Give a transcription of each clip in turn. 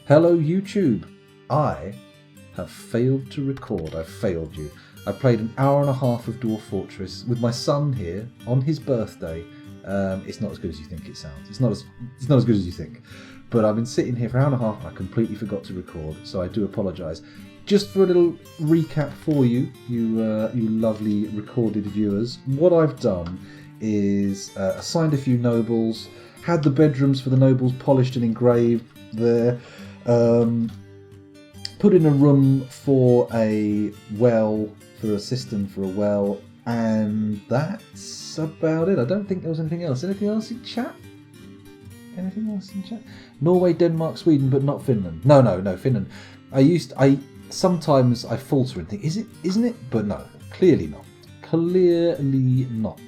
Hello YouTube. I have failed to record. I've failed you. I played an hour and a half of Dwarf Fortress with my son here on his birthday. It's not as good as you think it sounds. It's not as good as you think. But I've been sitting here for an hour and a half and I completely forgot to record, so I do apologise. Just for a little recap for you, you lovely recorded viewers, what I've done is assigned a few nobles, had the bedrooms for the nobles polished and engraved there, put in a room for a well, for a cistern for a well, and that's about it. I don't think there was anything else. Anything else in chat? Anything else in chat? Norway, Denmark, Sweden, but not Finland. No, Finland. Sometimes I falter and think, isn't it? But no, clearly not. Clearly not.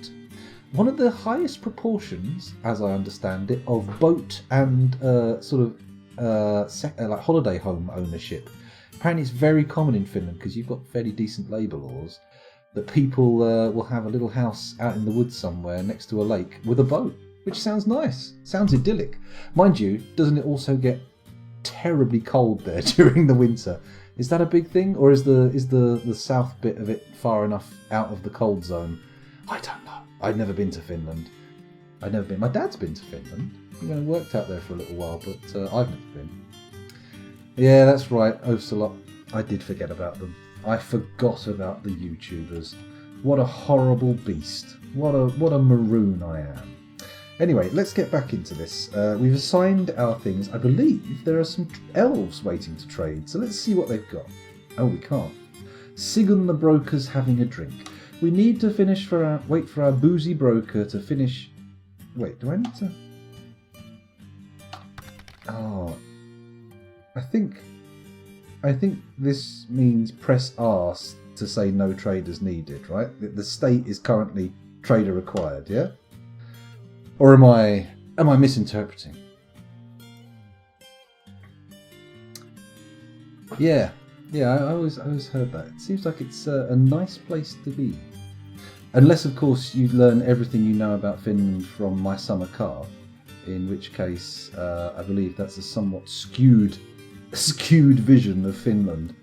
One of the highest proportions, as I understand it, of boat and like holiday home ownership. Apparently, it's very common in Finland because you've got fairly decent labour laws that people will have a little house out in the woods somewhere next to a lake with a boat, which sounds nice, sounds idyllic. Mind you, doesn't it also get terribly cold there during the winter? Is that a big thing, or is the south bit of it far enough out of the cold zone? I don't know. I've never been to Finland. I've never been. My dad's been to Finland. He worked out there for a little while, but I've never been. Yeah, that's right, Ocelot. I did forget about them. I forgot about the YouTubers. What a horrible beast. What a maroon I am. Anyway, let's get back into this. We've assigned our things. I believe there are some elves waiting to trade, so let's see what they've got. Oh, we can't. Sigun the broker's having a drink. We need to wait for our boozy broker to finish. Wait, do I need to? Oh, I think this means press R to say no traders needed, right? The state is currently trader required, yeah? Or am I misinterpreting? Yeah, I always heard that. It seems like it's a nice place to be. Unless, of course, you learn everything you know about Finland from My Summer Car, in which case I believe that's a somewhat skewed vision of Finland.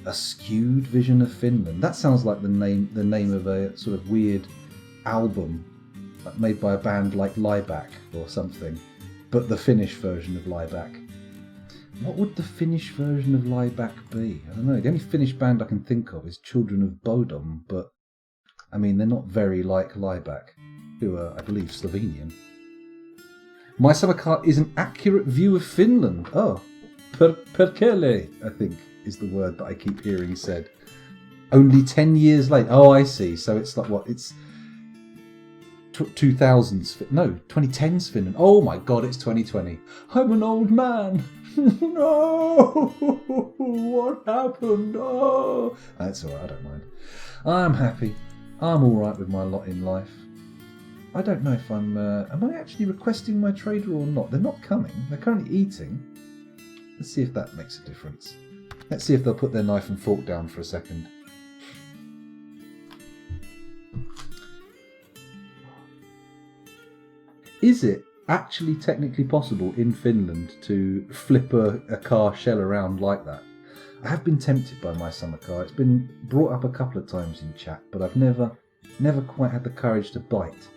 A skewed vision of Finland. That sounds like the name of a sort of weird album made by a band like Lieback or something, but the Finnish version of Lieback. What would the Finnish version of Lieback be? I don't know. The only Finnish band I can think of is Children of Bodom, but I mean they're not very like Lieback, who are, I believe, Slovenian. My Summer Car is an accurate view of Finland. Oh, perkele, I think, is the word that I keep hearing said. Only 10 years late. Oh, I see. So it's like what? It's 2010s Finland. Oh my god, it's 2020. I'm an old man. No, what happened? Oh, that's alright, I don't mind. I'm happy. I'm alright with my lot in life. I don't know if am I actually requesting my trader or not? They're not coming. They're currently eating. Let's see if that makes a difference. Let's see if they'll put their knife and fork down for a second. Is it actually technically possible in Finland to flip a car shell around like that? I have been tempted by My Summer Car. It's been brought up a couple of times in chat, but I've never quite had the courage to bite.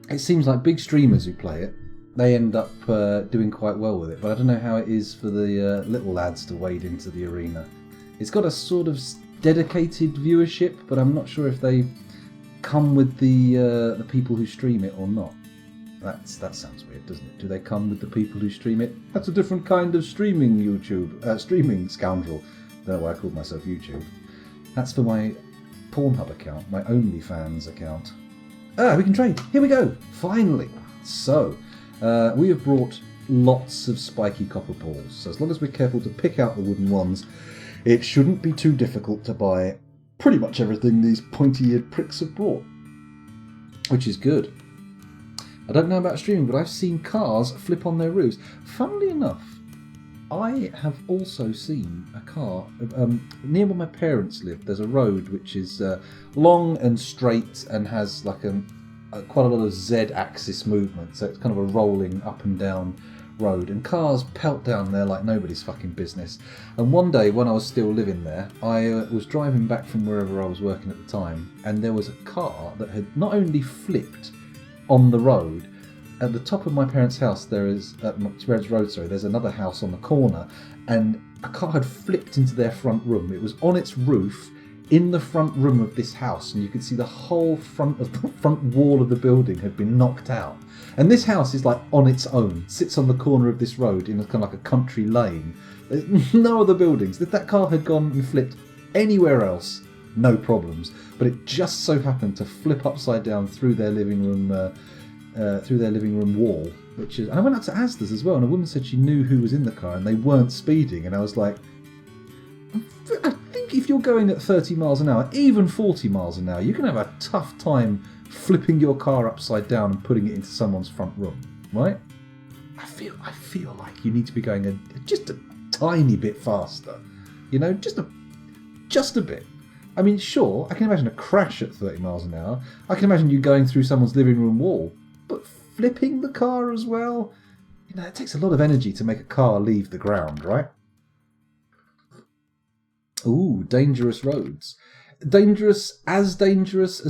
It seems like big streamers who play it, they end up doing quite well with it, but I don't know how it is for the little lads to wade into the arena. It's got a sort of dedicated viewership, but I'm not sure if they come with the people who stream it or not. That sounds weird, doesn't it? Do they come with the people who stream it? That's a different kind of streaming streaming scoundrel. I don't know why I called myself YouTube. That's for my Pornhub account, my OnlyFans account. We can trade. Here we go. Finally. So, we have brought lots of spiky copper balls. So as long as we're careful to pick out the wooden ones, it shouldn't be too difficult to buy pretty much everything these pointy-eared pricks have brought, which is good. I don't know about streaming, but I've seen cars flip on their roofs. Funnily enough, I have also seen a car near where my parents live. There's a road which is long and straight and has like quite a lot of Z-axis movement, so it's kind of a rolling up and down road, and cars pelt down there like nobody's fucking business. And one day, when I was still living there, I was driving back from wherever I was working at the time, and there was a car that had not only flipped on the road. At the top of my parents' house, there's another house on the corner, and a car had flipped into their front room. It was on its roof in the front room of this house, and you could see the whole front wall of the building had been knocked out. And this house is like on its own, sits on the corner of this road in a kind of like a country lane. There's no other buildings. If that car had gone and flipped anywhere else, no problems. But it just so happened to flip upside down through their living room wall. And I went up to Asda's as well, and a woman said she knew who was in the car, and they weren't speeding. And I was like, I think if you're going at 30 miles an hour, even 40 miles an hour, you're going to have a tough time flipping your car upside down and putting it into someone's front room, right? I feel like you need to be going just a tiny bit faster, just a bit. I mean, sure, I can imagine a crash at 30 miles an hour. I can imagine you going through someone's living room wall, but flipping the car as well, it takes a lot of energy to make a car leave the ground, right? Ooh, dangerous roads. Dangerous as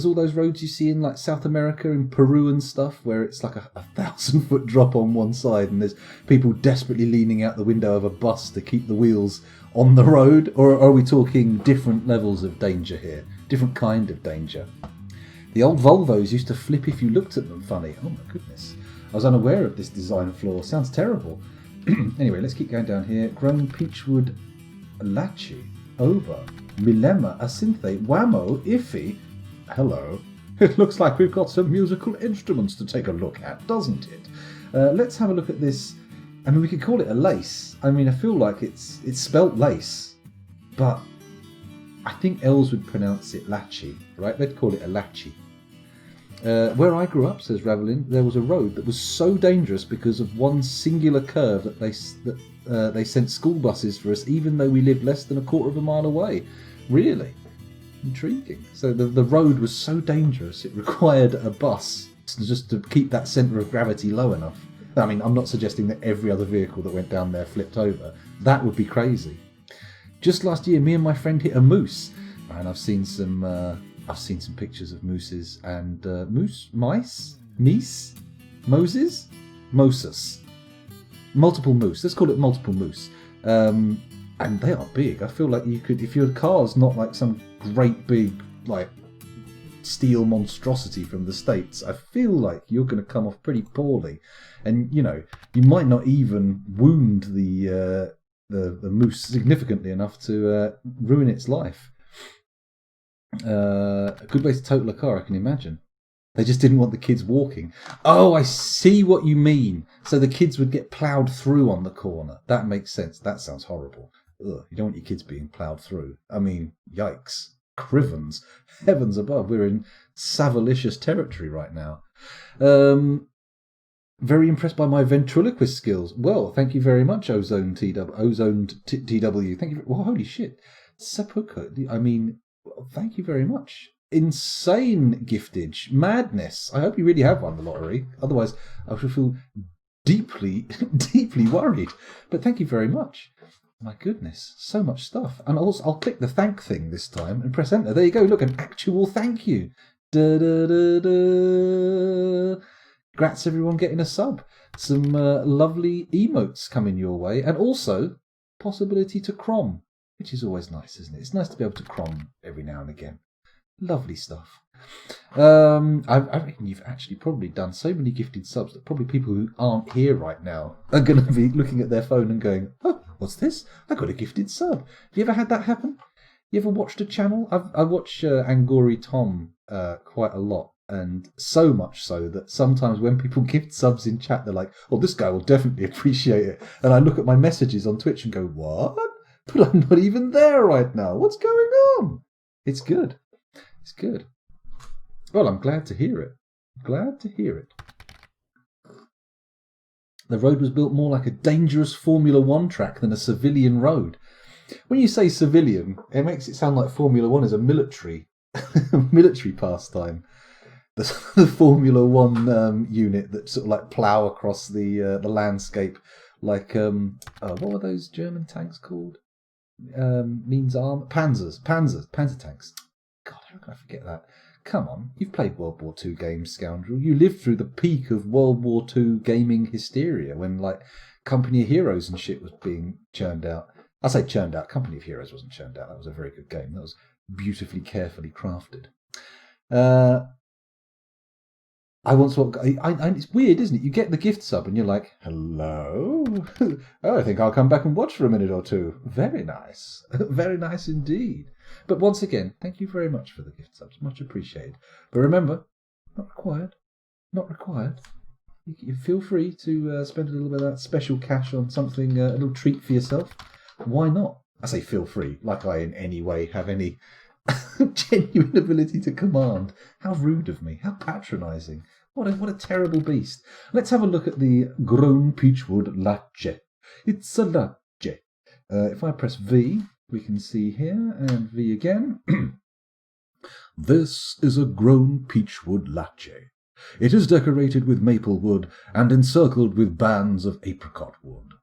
all those roads you see in like South America and Peru and stuff, where it's like a 1,000-foot drop on one side and there's people desperately leaning out the window of a bus to keep the wheels on the road. Or are we talking different levels of danger here? Different kind of danger? The old Volvos used to flip if you looked at them funny. Oh my goodness. I was unaware of this design flaw. Sounds terrible. Anyway, let's keep going down here. Grown Peachwood Lachi. Over. Milema, Asinthe, Whammo, Iffy. Hello. It looks like we've got some musical instruments to take a look at, doesn't it? Let's have a look at this. I mean, we could call it a lace. I mean, I feel like it's spelt lace, but I think elves would pronounce it lachi, right? They'd call it a lachi. Where I grew up, says Ravelin, there was a road that was so dangerous because of one singular curve that they sent school buses for us, even though we lived less than a quarter of a mile away. Really? Intriguing. So the road was so dangerous, it required a bus just to keep that centre of gravity low enough. I mean, I'm not suggesting that every other vehicle that went down there flipped over. That would be crazy. Just last year, me and my friend hit a moose, and I've seen some pictures of mooses and Moses, multiple moose. Let's call it multiple moose. And they are big. I feel like you could, if your car's not like some great big like steel monstrosity from the States, I feel like you're going to come off pretty poorly, and you might not even wound the moose significantly enough to ruin its life. A good way to total a car, I can imagine. They just didn't want the kids walking. Oh, I see what you mean. So the kids would get ploughed through on the corner. That makes sense. That sounds horrible. Ugh, you don't want your kids being ploughed through. I mean, yikes. Crivens. Heavens above. We're in Savalicious territory right now. Very impressed by my ventriloquist skills. Well, thank you very much, Ozone TW. Thank you. Well, holy shit. Seppuku. I mean, thank you very much. Insane giftage. Madness. I hope you really have won the lottery. Otherwise, I should feel deeply, deeply worried. But thank you very much. My goodness. So much stuff. And also, I'll click the thank thing this time and press enter. There you go. Look, an actual thank you. Da, da, da, da. Congrats everyone getting a sub. Some lovely emotes coming your way. And also, possibility to crom, which is always nice, isn't it? It's nice to be able to crom every now and again. Lovely stuff. I reckon you've actually probably done so many gifted subs that probably people who aren't here right now are going to be looking at their phone and going, oh, what's this? I got a gifted sub. Have you ever had that happen? You ever watched a channel? I watch Angori Tom quite a lot, and so much so that sometimes when people gift subs in chat, they're like, oh, this guy will definitely appreciate it. And I look at my messages on Twitch and go, what? But I'm not even there right now. What's going on? It's good. It's good. Well, I'm glad to hear it. Glad to hear it. The road was built more like a dangerous Formula One track than a civilian road. When you say civilian, it makes it sound like Formula One is a military pastime. the Formula One unit that sort of like plough across the landscape, like what were those German tanks called? Means arm Panzer tanks. God, how can I forget that? Come on, you've played World War II games, scoundrel. You lived through the peak of World War II gaming hysteria when like Company of Heroes and shit was being churned out. I say churned out. Company of Heroes wasn't churned out. That was a very good game. That was beautifully, carefully crafted. It's weird, isn't it? You get the gift sub and you're like, hello? Oh, I think I'll come back and watch for a minute or two. Very nice. Very nice indeed. But once again, thank you very much for the gift subs. Much appreciated. But remember, not required. Not required. You feel free to spend a little bit of that special cash on something, a little treat for yourself. Why not? I say feel free, like I in any way have any genuine ability to command. How rude of me. How patronising. What a terrible beast. Let's have a look at the grown peachwood latte. It's a latte. If I press V, we can see here, and V again. This is a grown peachwood latte. It is decorated with maple wood and encircled with bands of apricot wood.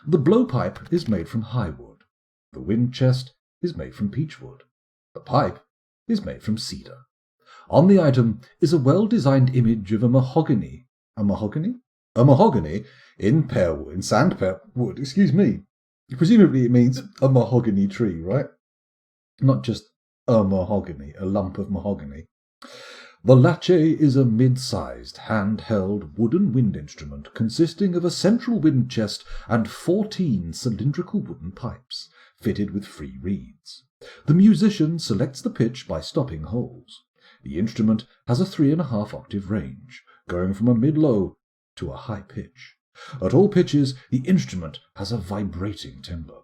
The blowpipe is made from high wood. The wind chest is made from peachwood. The pipe is made from cedar. On the item is a well-designed image of a mahogany. A mahogany? A mahogany in sandpear wood, excuse me. Presumably it means a mahogany tree, right? Not just a mahogany, a lump of mahogany. The lache is a mid-sized, hand-held wooden wind instrument consisting of a central wind chest and 14 cylindrical wooden pipes, fitted with free reeds. The musician selects the pitch by stopping holes. The instrument has a 3.5 octave range, going from a mid-low to a high pitch. At all pitches, the instrument has a vibrating timbre.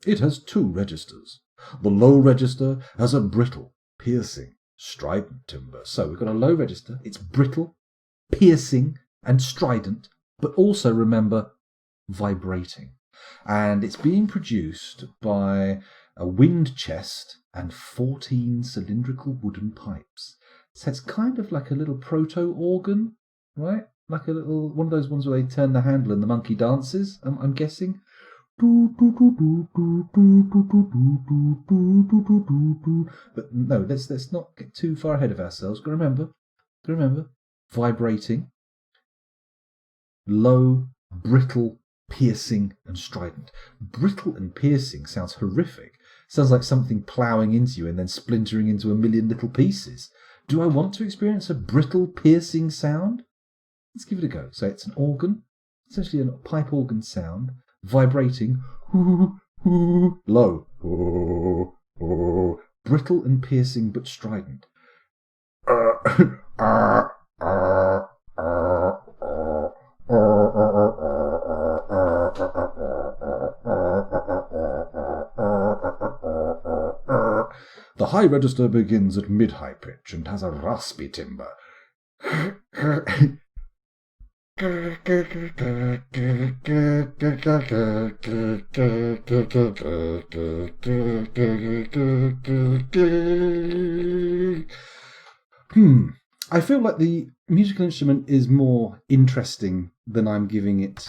It has 2 registers. The low register has a brittle, piercing, strident timbre. So we've got a low register. It's brittle, piercing, and strident, but also, remember, vibrating. And it's being produced by a wind chest and 14 cylindrical wooden pipes. So it's kind of like a little proto-organ, right? Like a little one of those ones where they turn the handle and the monkey dances, I'm guessing. But no, let's not get too far ahead of ourselves. Remember, vibrating, low, brittle, piercing, and strident. Brittle and piercing sounds horrific. Sounds like something ploughing into you and then splintering into a million little pieces. Do I want to experience a brittle, piercing sound? Let's give it a go. So it's an organ, essentially a pipe organ sound, vibrating, low, brittle and piercing but strident. The high register begins at mid-high pitch and has a raspy timbre. I feel like the musical instrument is more interesting than I'm giving it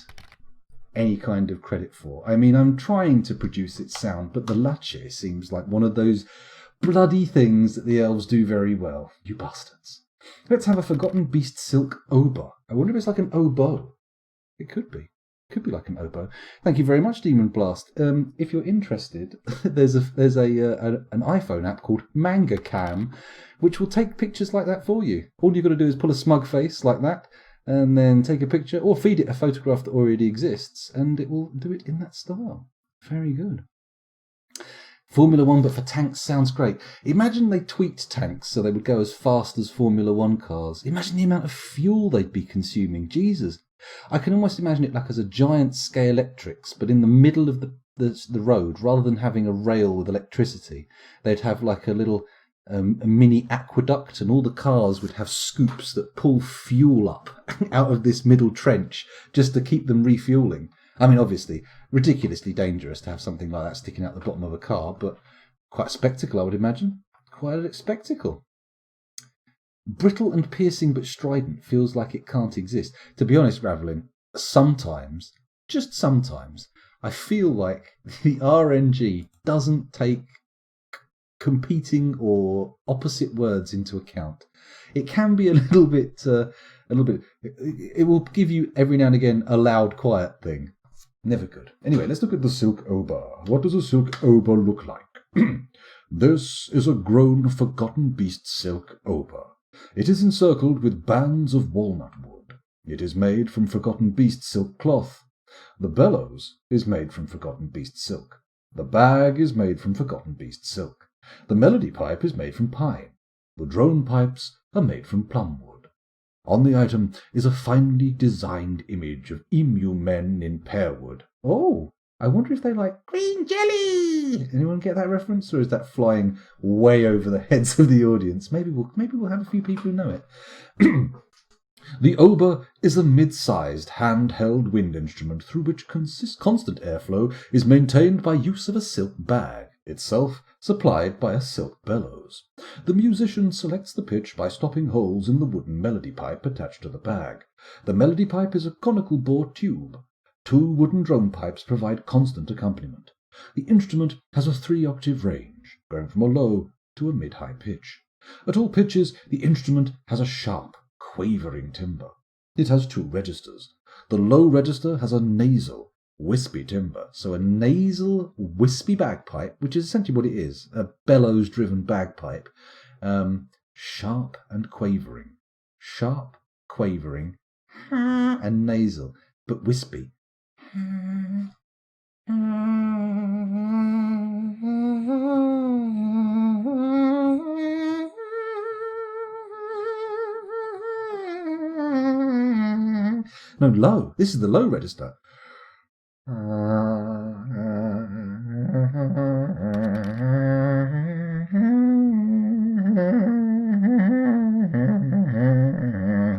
any kind of credit for. I mean, I'm trying to produce its sound, but the lache seems like one of those bloody things that the elves do very well. You bastards. Let's have a Forgotten Beast Silk Oboe. I wonder if it's like an oboe. It could be. Could be like an oboe. Thank you very much, Demon Blast. If you're interested, there's an iPhone app called Manga Cam, which will take pictures like that for you. All you've got to do is pull a smug face like that, and then take a picture, or feed it a photograph that already exists, and it will do it in that style. Very good. Formula One, but for tanks, sounds great. Imagine they tweaked tanks so they would go as fast as Formula One cars. Imagine the amount of fuel they'd be consuming. Jesus. I can almost imagine it like as a giant Scalextric, but in the middle of the road, rather than having a rail with electricity, they'd have like a little a mini aqueduct, and all the cars would have scoops that pull fuel up out of this middle trench just to keep them refueling. I mean, obviously, ridiculously dangerous to have something like that sticking out the bottom of a car, but quite a spectacle, I would imagine. Quite a spectacle. Brittle and piercing but strident feels like it can't exist. To be honest, Ravelin, sometimes, just sometimes, I feel like the RNG doesn't take competing or opposite words into account. It can be a little bit. It will give you every now and again a loud, quiet thing. Never good. Anyway, let's look at the silk oba. What does a silk oba look like? This is a grown, forgotten beast silk oba. It is encircled with bands of walnut wood. It is made from forgotten beast silk cloth. The bellows is made from forgotten beast silk. The bag is made from forgotten beast silk. The melody pipe is made from pine. The drone pipes are made from plum wood. On the item is a finely designed image of emu men in pear wood. Oh, I wonder if they like green jelly. Anyone get that reference, or is that flying way over the heads of the audience? Maybe we'll have a few people who know it. The oba is a mid-sized handheld wind instrument through which constant airflow is maintained by use of a silk bag, itself supplied by a silk bellows. The musician selects the pitch by stopping holes in the wooden melody pipe attached to the bag. The melody pipe is a conical bore tube. 2 wooden drone pipes provide constant accompaniment. The instrument has a 3-octave range, going from a low to a mid-high pitch. At all pitches, the instrument has a sharp, quavering timbre. It has 2 registers. The low register has a nasal, wispy timbre, so a nasal, wispy bagpipe, which is essentially what it is, a bellows-driven bagpipe, sharp and quavering. Sharp, quavering, and nasal, but wispy. No, low. This is the low register.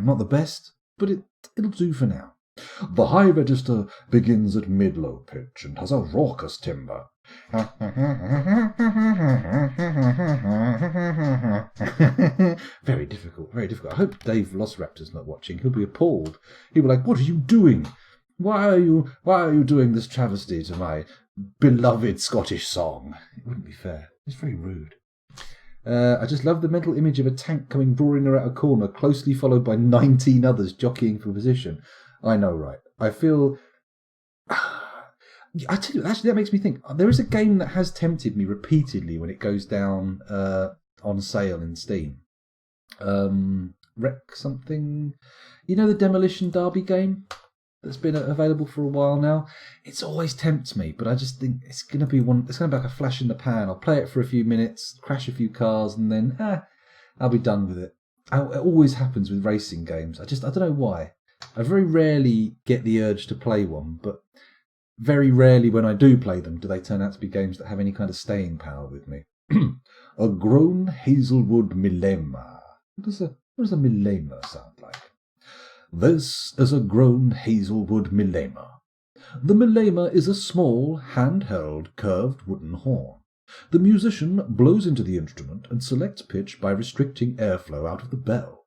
Not the best, but it'll do for now. The high register begins at mid-low pitch and has a raucous timbre. Very difficult, very difficult. I hope Dave Velociraptor's not watching. He'll be appalled. He'll be like, "What are you doing? Why are you doing this travesty to my beloved Scottish song?" It wouldn't be fair. It's very rude. I just love the mental image of a tank coming roaring around a corner, closely followed by 19 others jockeying for position. I know, right? I feel... I tell you, actually, that makes me think. There is a game that has tempted me repeatedly when it goes down on sale in Steam. Wreck something... You know the Demolition Derby game that's been available for a while now? It's always tempts me, but I just think it's going to be like a flash in the pan. I'll play it for a few minutes, crash a few cars, and then I'll be done with it. It always happens with racing games. I don't know why. I very rarely get the urge to play one, but very rarely when I do play them do they turn out to be games that have any kind of staying power with me. A grown hazelwood millema. What does a millema sound like? This is a grown hazelwood millema. The millema is a small, handheld, curved wooden horn. The musician blows into the instrument and selects pitch by restricting airflow out of the bell.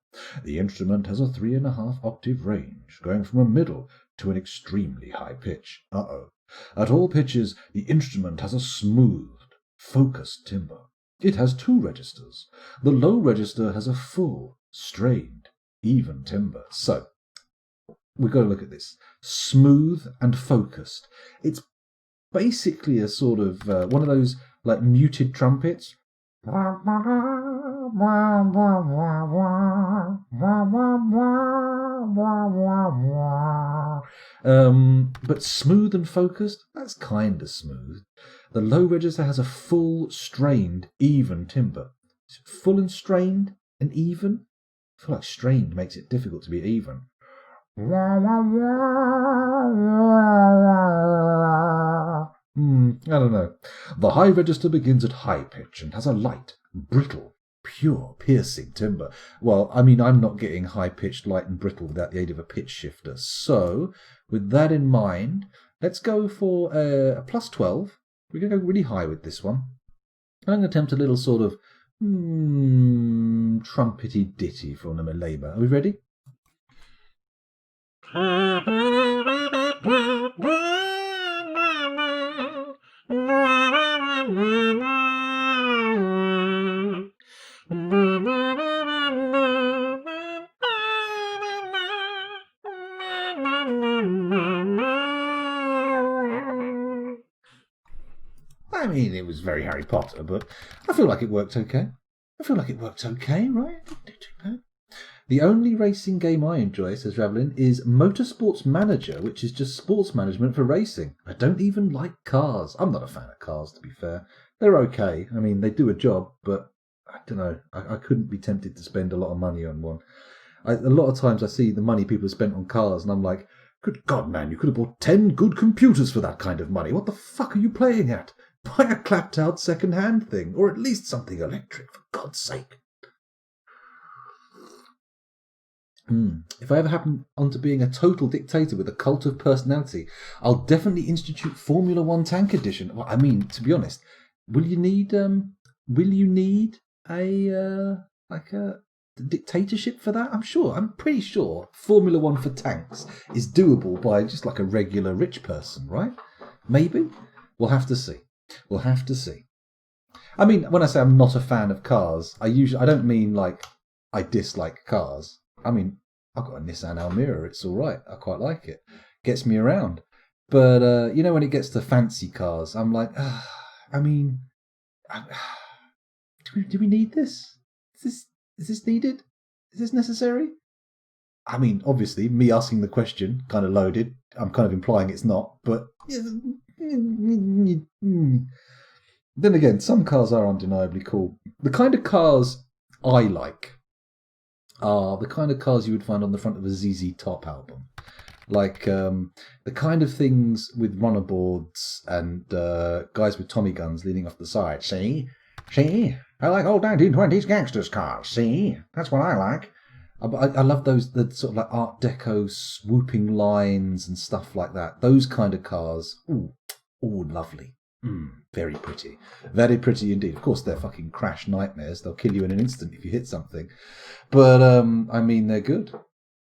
The instrument has a 3.5 octave range, going from a middle to an extremely high pitch. At all pitches, the instrument has a smoothed, focused timbre. It has 2 registers. The low register has a full, strained, even timbre. So, we've got to look at this. Smooth and focused. It's basically a sort of one of those like muted trumpets. But smooth and focused, that's kind of smooth. The low register has a full, strained, even timbre. Full and strained and even? I feel like strained makes it difficult to be even. I don't know. The high register begins at high pitch and has a light, brittle, pure, piercing timbre. Well, I mean, I'm not getting high-pitched, light and brittle without the aid of a pitch shifter. So, with that in mind, let's go for a plus 12. We're going to go really high with this one. I'm going to attempt a little sort of trumpety ditty from the Malema. Are we ready? I mean, it was very Harry Potter, but I feel like it worked okay. Right? Didn't do too bad. The only racing game I enjoy, says Ravelin, is Motorsports Manager, which is just sports management for racing. I don't even like cars. I'm not a fan of cars, to be fair. They're okay. I mean, they do a job, but I don't know. I couldn't be tempted to spend a lot of money on one. A lot of times I see the money people have spent on cars, and I'm like, good God, man, you could have bought 10 good computers for that kind of money. What the fuck are you playing at? Buy a clapped-out second-hand thing, or at least something electric, for God's sake. If I ever happen onto being a total dictator with a cult of personality, I'll definitely institute Formula One Tank Edition. Well, I mean, to be honest, will you need a dictatorship for that? I'm pretty sure Formula One for tanks is doable by just like a regular rich person, right? Maybe. We'll have to see. I mean, when I say I'm not a fan of cars, I don't mean like I dislike cars. I mean, I've got a Nissan Almera. It's all right. I quite like it. Gets me around. But, when it gets to fancy cars, I'm like, do we need this? Is this needed? Is this necessary? I mean, obviously, me asking the question kind of loaded. I'm kind of implying it's not. But then again, some cars are undeniably cool. The kind of cars I like are the kind of cars you would find on the front of a ZZ Top album. Like the kind of things with runner boards and guys with Tommy guns leaning off the side. See? I like old 1920s gangsters cars. See? That's what I like. I love the sort of like Art Deco swooping lines and stuff like that. Those kind of cars. Ooh, lovely. Very pretty. Very pretty indeed. Of course, they're fucking crash nightmares. They'll kill you in an instant if you hit something. But, I mean, they're good.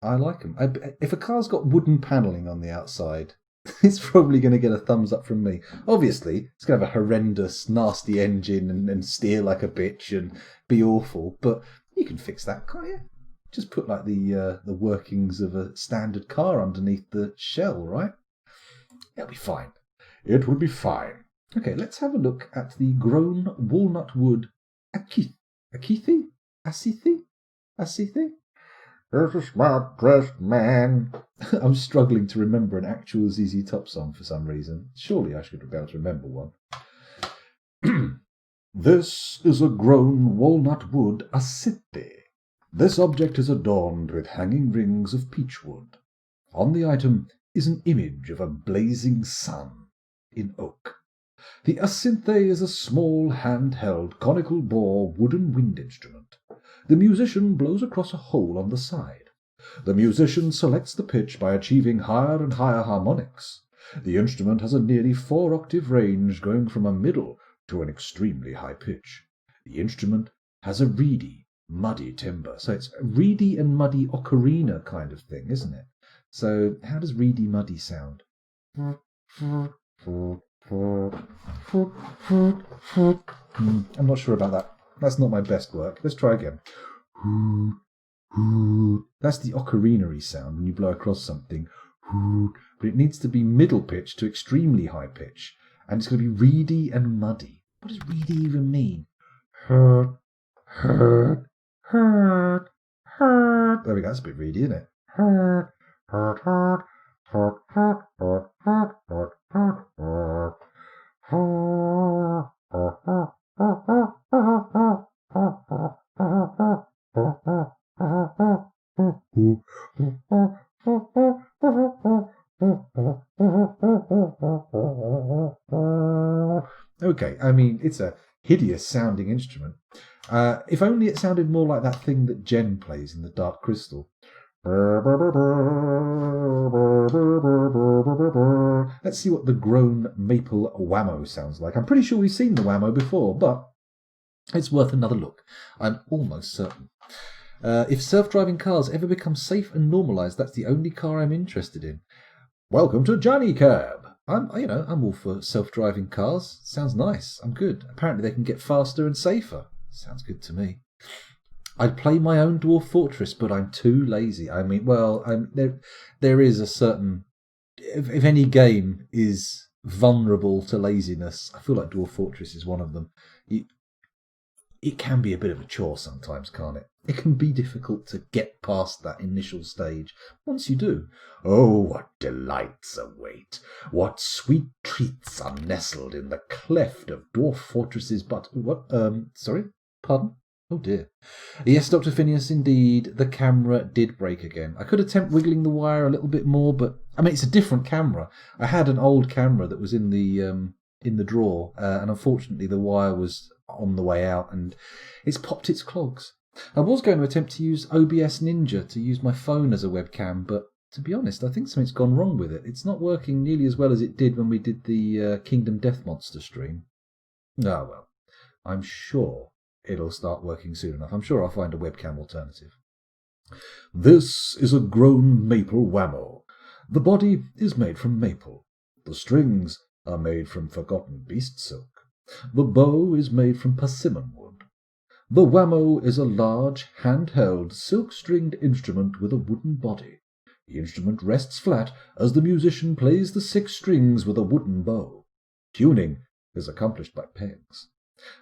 I like them. If a car's got wooden panelling on the outside, it's probably going to get a thumbs up from me. Obviously, it's going to have a horrendous, nasty engine and steer like a bitch and be awful. But you can fix that, can't you? Just put like the workings of a standard car underneath the shell, right? It'll be fine. It will be fine. Okay, let's have a look at the grown walnut wood Acithi? There's a smart-dressed man. I'm struggling to remember an actual ZZ Top song for some reason. Surely I should be able to remember one. This is a grown walnut wood Acithi. This object is adorned with hanging rings of peach wood. On the item is an image of a blazing sun in oak. The acinthe is a small, hand-held, conical bore wooden wind instrument. The musician blows across a hole on the side. The musician selects the pitch by achieving higher and higher harmonics. The instrument has a nearly 4-octave range going from a middle to an extremely high pitch. The instrument has a reedy, muddy timbre. So it's a reedy and muddy ocarina kind of thing, isn't it? So how does reedy, muddy sound? I'm not sure about that. That's not my best work. Let's try again. That's the ocarina-y sound when you blow across something. But it needs to be middle pitch to extremely high pitch. And it's going to be reedy and muddy. What does reedy even mean? There we go. That's a bit reedy, isn't it? Okay, I mean, it's a hideous sounding instrument. If only it sounded more like that thing that Jen plays in the Dark Crystal. Let's see what the grown maple whammo sounds like. I'm pretty sure we've seen the whammo before, but It's worth another look. I'm almost certain. If self-driving cars ever become safe and normalised, that's the only car I'm interested in. Welcome to Johnny Cab. I'm all for self-driving cars. Sounds nice. I'm good. Apparently they can get faster and safer. Sounds good to me. I'd play my own Dwarf Fortress, but I'm too lazy. I mean, well, there is a certain... If any game is vulnerable to laziness, I feel like Dwarf Fortress is one of them. It can be a bit of a chore sometimes, can't it? It can be difficult to get past that initial stage. Once you do, oh, what delights await! What sweet treats are nestled in the cleft of Dwarf Fortress's sorry? Pardon? Oh dear. Yes, Dr. Phineas, indeed, the camera did break again. I could attempt wiggling the wire a little bit more, but, I mean, it's a different camera. I had an old camera that was in the drawer, and unfortunately the wire was on the way out, and it's popped its clogs. I was going to attempt to use OBS Ninja to use my phone as a webcam, but to be honest, I think something's gone wrong with it. It's not working nearly as well as it did when we did the Kingdom Death Monster stream. Ah, well, I'm sure it'll start working soon enough. I'm sure I'll find a webcam alternative. This is a grown maple whammo. The body is made from maple. The strings are made from forgotten beast silk. The bow is made from persimmon wood. The whammo is a large, hand-held, silk-stringed instrument with a wooden body. The instrument rests flat as the musician plays the 6 strings with a wooden bow. Tuning is accomplished by pegs.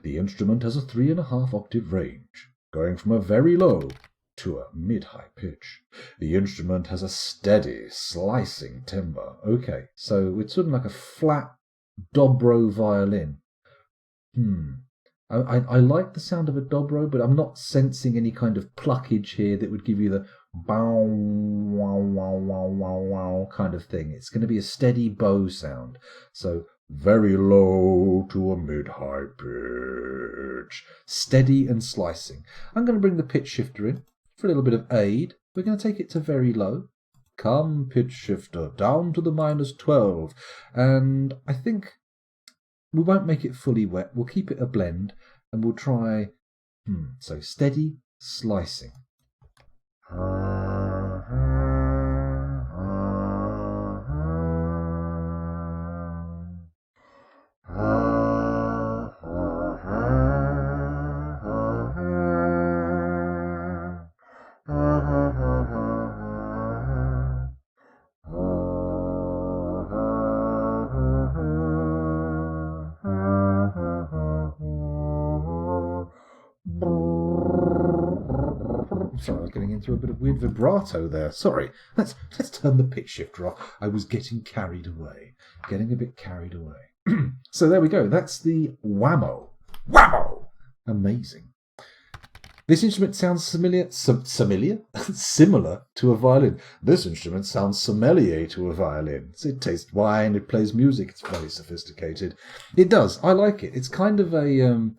The instrument has a 3.5 octave range, going from a very low to a mid-high pitch. The instrument has a steady, slicing timbre. Okay, so it's sort of like a flat dobro violin. I like the sound of a dobro, but I'm not sensing any kind of pluckage here that would give you the bow, wow, wow, wow, wow, wow kind of thing. It's going to be a steady bow sound. So very low to a mid-high pitch. Steady and slicing. I'm going to bring the pitch shifter in for a little bit of aid. We're going to take it to very low. Come, pitch shifter, down to the -12. And I think we won't make it fully wet. We'll keep it a blend, and we'll try, so steady, slicing. Sorry, I was getting into a bit of weird vibrato there. Sorry, let's turn the pitch shifter off. I was getting carried away. Getting a bit carried away. So there we go. That's the whammo. Whammo! Amazing. This instrument sounds similar to a violin. This instrument sounds sommelier to a violin. So it tastes wine, it plays music, it's very sophisticated. It does. I like it. It's kind of a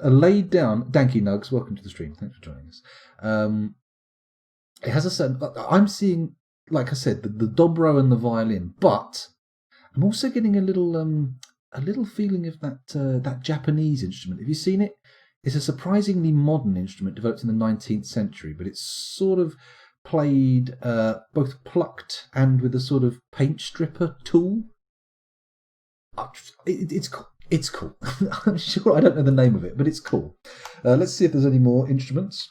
laid down... Danky Nugs, welcome to the stream. Thanks for joining us. It has a certain... I'm seeing, like I said, the dobro and the violin, but I'm also getting a little feeling of that Japanese instrument. Have you seen it? It's a surprisingly modern instrument developed in the 19th century, but it's sort of played both plucked and with a sort of paint stripper tool. It's cool. It's cool. I'm sure I don't know the name of it, but it's cool. Let's see if there's any more instruments.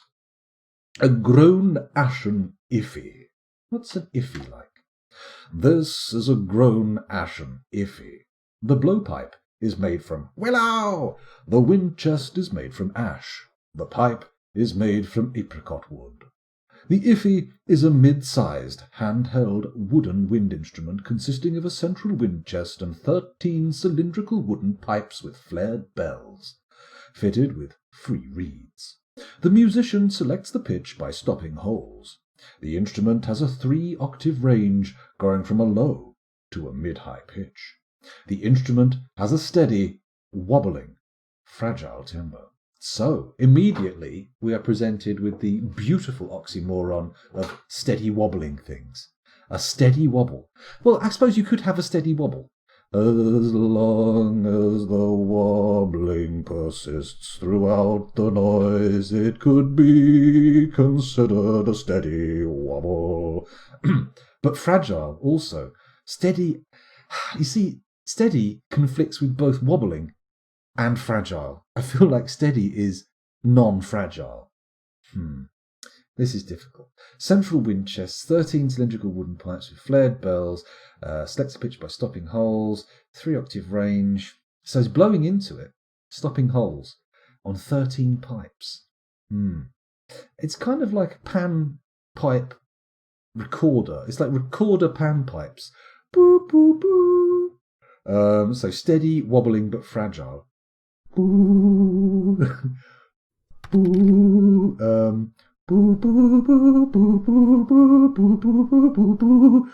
A grown ashen iffy. What's an iffy like? This is a grown ashen iffy. The blowpipe is made from willow. The wind chest is made from ash. The pipe is made from apricot wood. The iffy is a mid-sized, hand-held wooden wind instrument consisting of a central wind chest and 13 cylindrical wooden pipes with flared bells, fitted with free reeds. The musician selects the pitch by stopping holes. The instrument has a 3-octave range, going from a low to a mid-high pitch. The instrument has a steady, wobbling, fragile timbre. So, immediately, we are presented with the beautiful oxymoron of steady wobbling things. A steady wobble. Well, I suppose you could have a steady wobble. As long as the wobbling persists throughout the noise, it could be considered a steady wobble. But fragile also. Steady, you see, steady conflicts with both wobbling and fragile. I feel like steady is non-fragile. This is difficult. Central wind chests, 13 cylindrical wooden pipes with flared bells, selects the pitch by stopping holes, 3-octave range. So it's blowing into it, stopping holes on 13 pipes. It's kind of like a pan pipe recorder. It's like recorder pan pipes. Boo, boo, boo. So steady, wobbling, but fragile. Boo. Boo. Boo, boo, boo, boo, boo, boo, boo, boo, boo, boo.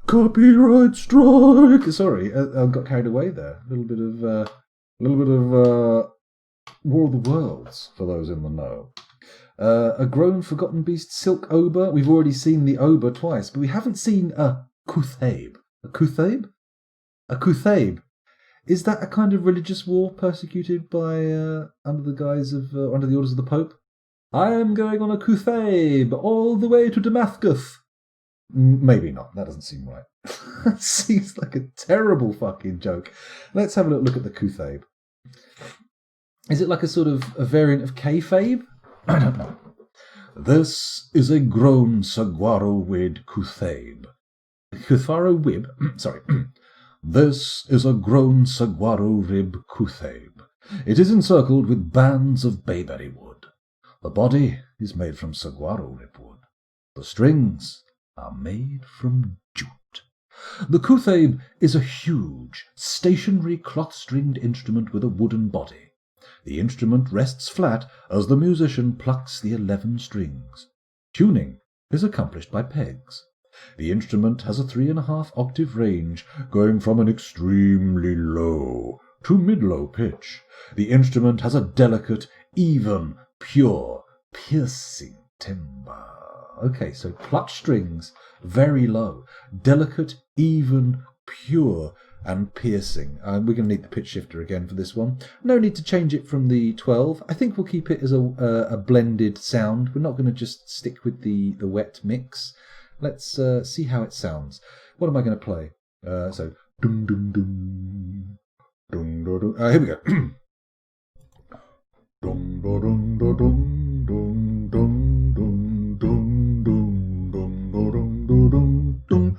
Copyright strike. Sorry, I got carried away there. A little bit of War of the Worlds for those in the know. A grown forgotten beast, silk ober. We've already seen the ober twice, but we haven't seen a kuthabe. A kuthabe? A kuthabe. Is that a kind of religious war persecuted by under the guise of under the orders of the Pope? I am going on a kuthabe all the way to Damascus. Maybe not. That doesn't seem right. That seems like a terrible fucking joke. Let's have a look at the kuthabe. Is it like a sort of a variant of kayfabe? I don't know. This is a grown saguaro wid kuthabe. Kutharo wib? Sorry. This is a grown saguaro rib kuthabe. It is encircled with bands of bayberry wood. The body is made from saguaro rib wood. The strings are made from jute. The kuthabe is a huge, stationary cloth-stringed instrument with a wooden body. The instrument rests flat as the musician plucks the 11 strings. Tuning is accomplished by pegs. The instrument has a 3.5 octave range, going from an extremely low to mid-low pitch. The instrument has a delicate, even, pure, piercing timbre. Okay, so plucked strings, very low, delicate, even, pure, and piercing. We're going to need the pitch shifter again for this one. No need to change it from the 12. I think we'll keep it as a blended sound. We're not going to just stick with the wet mix. Let's see how it sounds. What am I going to play? So, dum dum dum, dum dum dum. Here we go. Dum dum dum dum dum dum dum dum dum dum dum dum dum dum.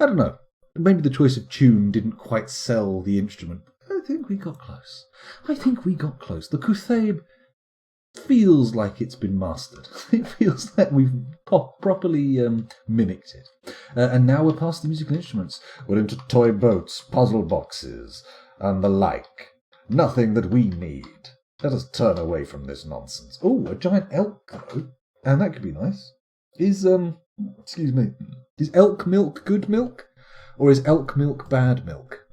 I don't know. Maybe the choice of tune didn't quite sell the instrument. I think we got close. The kuthabe feels like it's been mastered. It feels like we've properly mimicked it. And now we're past the musical instruments. We're into toy boats, puzzle boxes, and the like. Nothing that we need. Let us turn away from this nonsense. Oh, a giant elk, though. And that could be nice. Is elk milk good milk? Or is elk milk bad milk?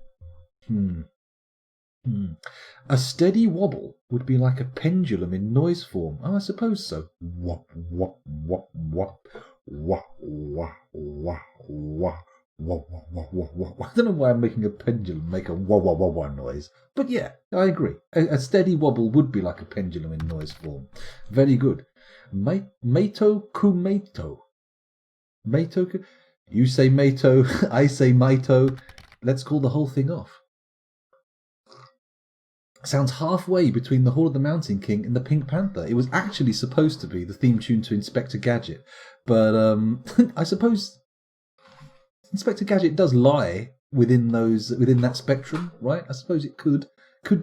A steady wobble would be like a pendulum in noise form. Oh, I suppose so. Wop, wop, wop, wop, wop, wop, wop, wop. Wah, wah, wah, wah, wah. I don't know why I'm making a pendulum make a wah wah wah wah noise, but yeah, I agree. A steady wobble would be like a pendulum in noise form. Very good. Mato kumato. Mato. You say mato, I say maito. Let's call the whole thing off. Sounds halfway between the Hall of the Mountain King and the Pink Panther. It was actually supposed to be the theme tune to Inspector Gadget, but I suppose Inspector Gadget does lie within that spectrum, right? I suppose it could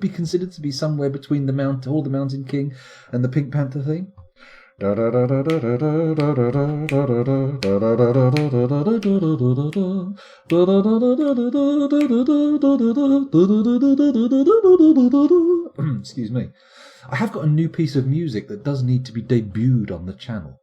be considered to be somewhere between the Hall of the Mountain King and the Pink Panther theme. Excuse me. I have got a new piece of music that does need to be debuted on the channel.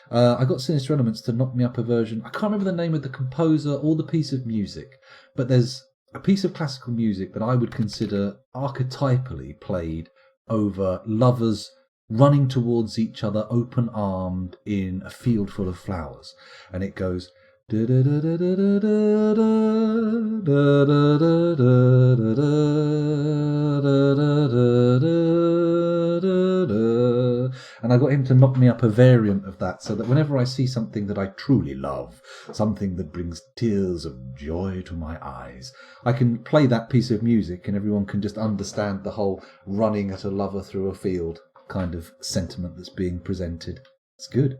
I got Sinister Elements to knock me up a version. I can't remember the name of the composer or the piece of music, but there's a piece of classical music that I would consider archetypally played over lovers running towards each other open-armed in a field full of flowers. And it goes... And I got him to knock me up a variant of that so that whenever I see something that I truly love, something that brings tears of joy to my eyes, I can play that piece of music and everyone can just understand the whole running at a lover through a field kind of sentiment that's being presented. It's good.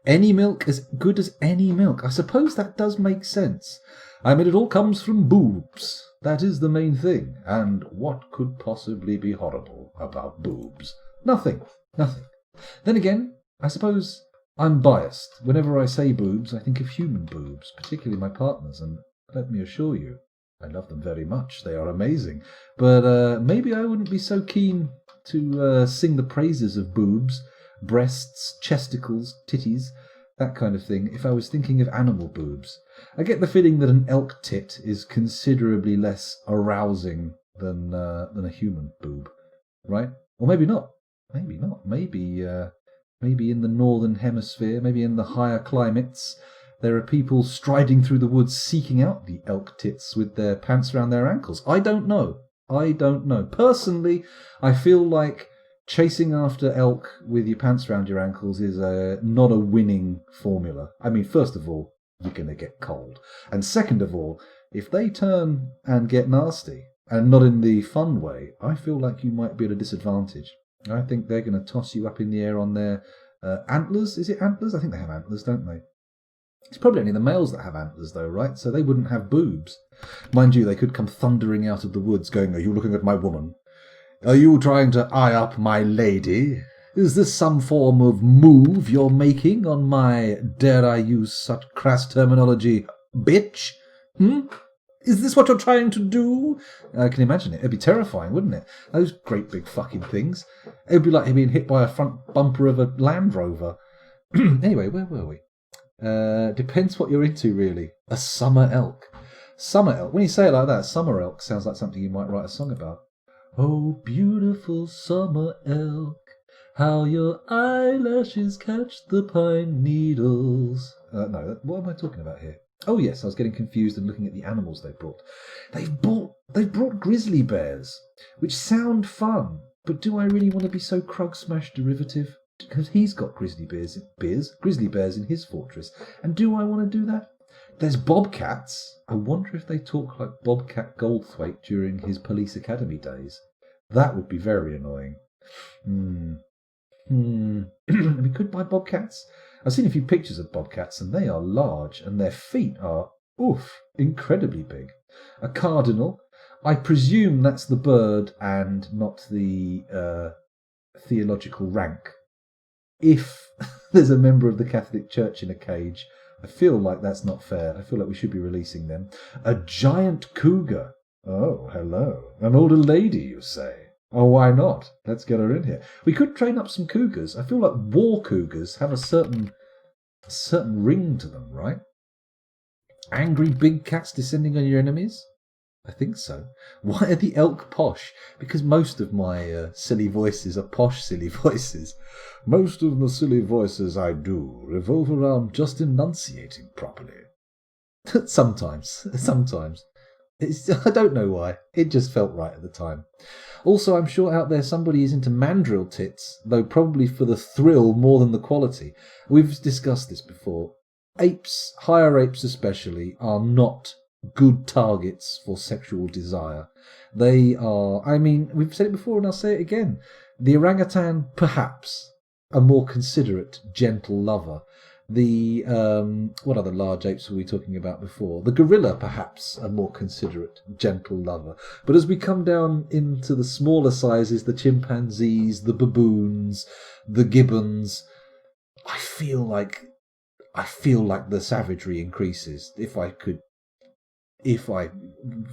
Any milk as good as any milk. I suppose that does make sense. I mean, it all comes from boobs. That is the main thing. And what could possibly be horrible about boobs? Nothing. Then again, I suppose I'm biased. Whenever I say boobs, I think of human boobs, particularly my partner's, and let me assure you, I love them very much. They are amazing. But maybe I wouldn't be so keen to sing the praises of boobs, breasts, chesticles, titties, that kind of thing, if I was thinking of animal boobs. I get the feeling that an elk tit is considerably less arousing than a human boob, right? Or maybe not. Maybe in the northern hemisphere, maybe in the higher climates, there are people striding through the woods seeking out the elk tits with their pants around their ankles. I don't know. Personally, I feel like chasing after elk with your pants around your ankles is not a winning formula. I mean, first of all, you're going to get cold. And second of all, if they turn and get nasty, and not in the fun way, I feel like you might be at a disadvantage. I think they're going to toss you up in the air on their antlers. Is it antlers? I think they have antlers, don't they? It's probably only the males that have antlers, though, right? So they wouldn't have boobs. Mind you, they could come thundering out of the woods going, "Are you looking at my woman? Are you trying to eye up my lady? Is this some form of move you're making on my, dare I use such crass terminology, bitch? Is this what you're trying to do?" I can imagine it. It'd be terrifying, wouldn't it? Those great big fucking things. It'd be like being hit by a front bumper of a Land Rover. Anyway, where were we? Depends what you're into, really. A summer elk. Summer elk. When you say it like that, summer elk sounds like something you might write a song about. Oh, beautiful summer elk, how your eyelashes catch the pine needles. No, what am I talking about here? Oh yes, I was getting confused and looking at the animals they brought. They've brought grizzly bears, which sound fun, but do I really want to be so Krug Smash derivative? Because he's got grizzly bears in his fortress, and do I want to do that? There's bobcats. I wonder if they talk like Bobcat Goldthwait during his police academy days. That would be very annoying. We could buy bobcats. I've seen a few pictures of bobcats, and they are large, and their feet are, incredibly big. A cardinal. I presume that's the bird and not the theological rank. If there's a member of the Catholic Church in a cage, I feel like that's not fair. I feel like we should be releasing them. A giant cougar. Oh, hello. An older lady, you say? Oh, why not? Let's get her in here. We could train up some cougars. I feel like war cougars have a certain ring to them, right? Angry big cats descending on your enemies? I think so. Why are the elk posh? Because most of my silly voices are posh silly voices. Most of the silly voices I do revolve around just enunciating properly. Sometimes. I don't know why. It just felt right at the time. Also, I'm sure out there somebody is into mandrill tits, though probably for the thrill more than the quality. We've discussed this before. Apes, higher apes especially, are not good targets for sexual desire. They are, we've said it before and I'll say it again. The orangutan, perhaps, a more considerate, gentle lover. The, what other large apes were we talking about before? The gorilla, perhaps, a more considerate, gentle lover. But as we come down into the smaller sizes, the chimpanzees, the baboons, the gibbons, I feel like the savagery increases if I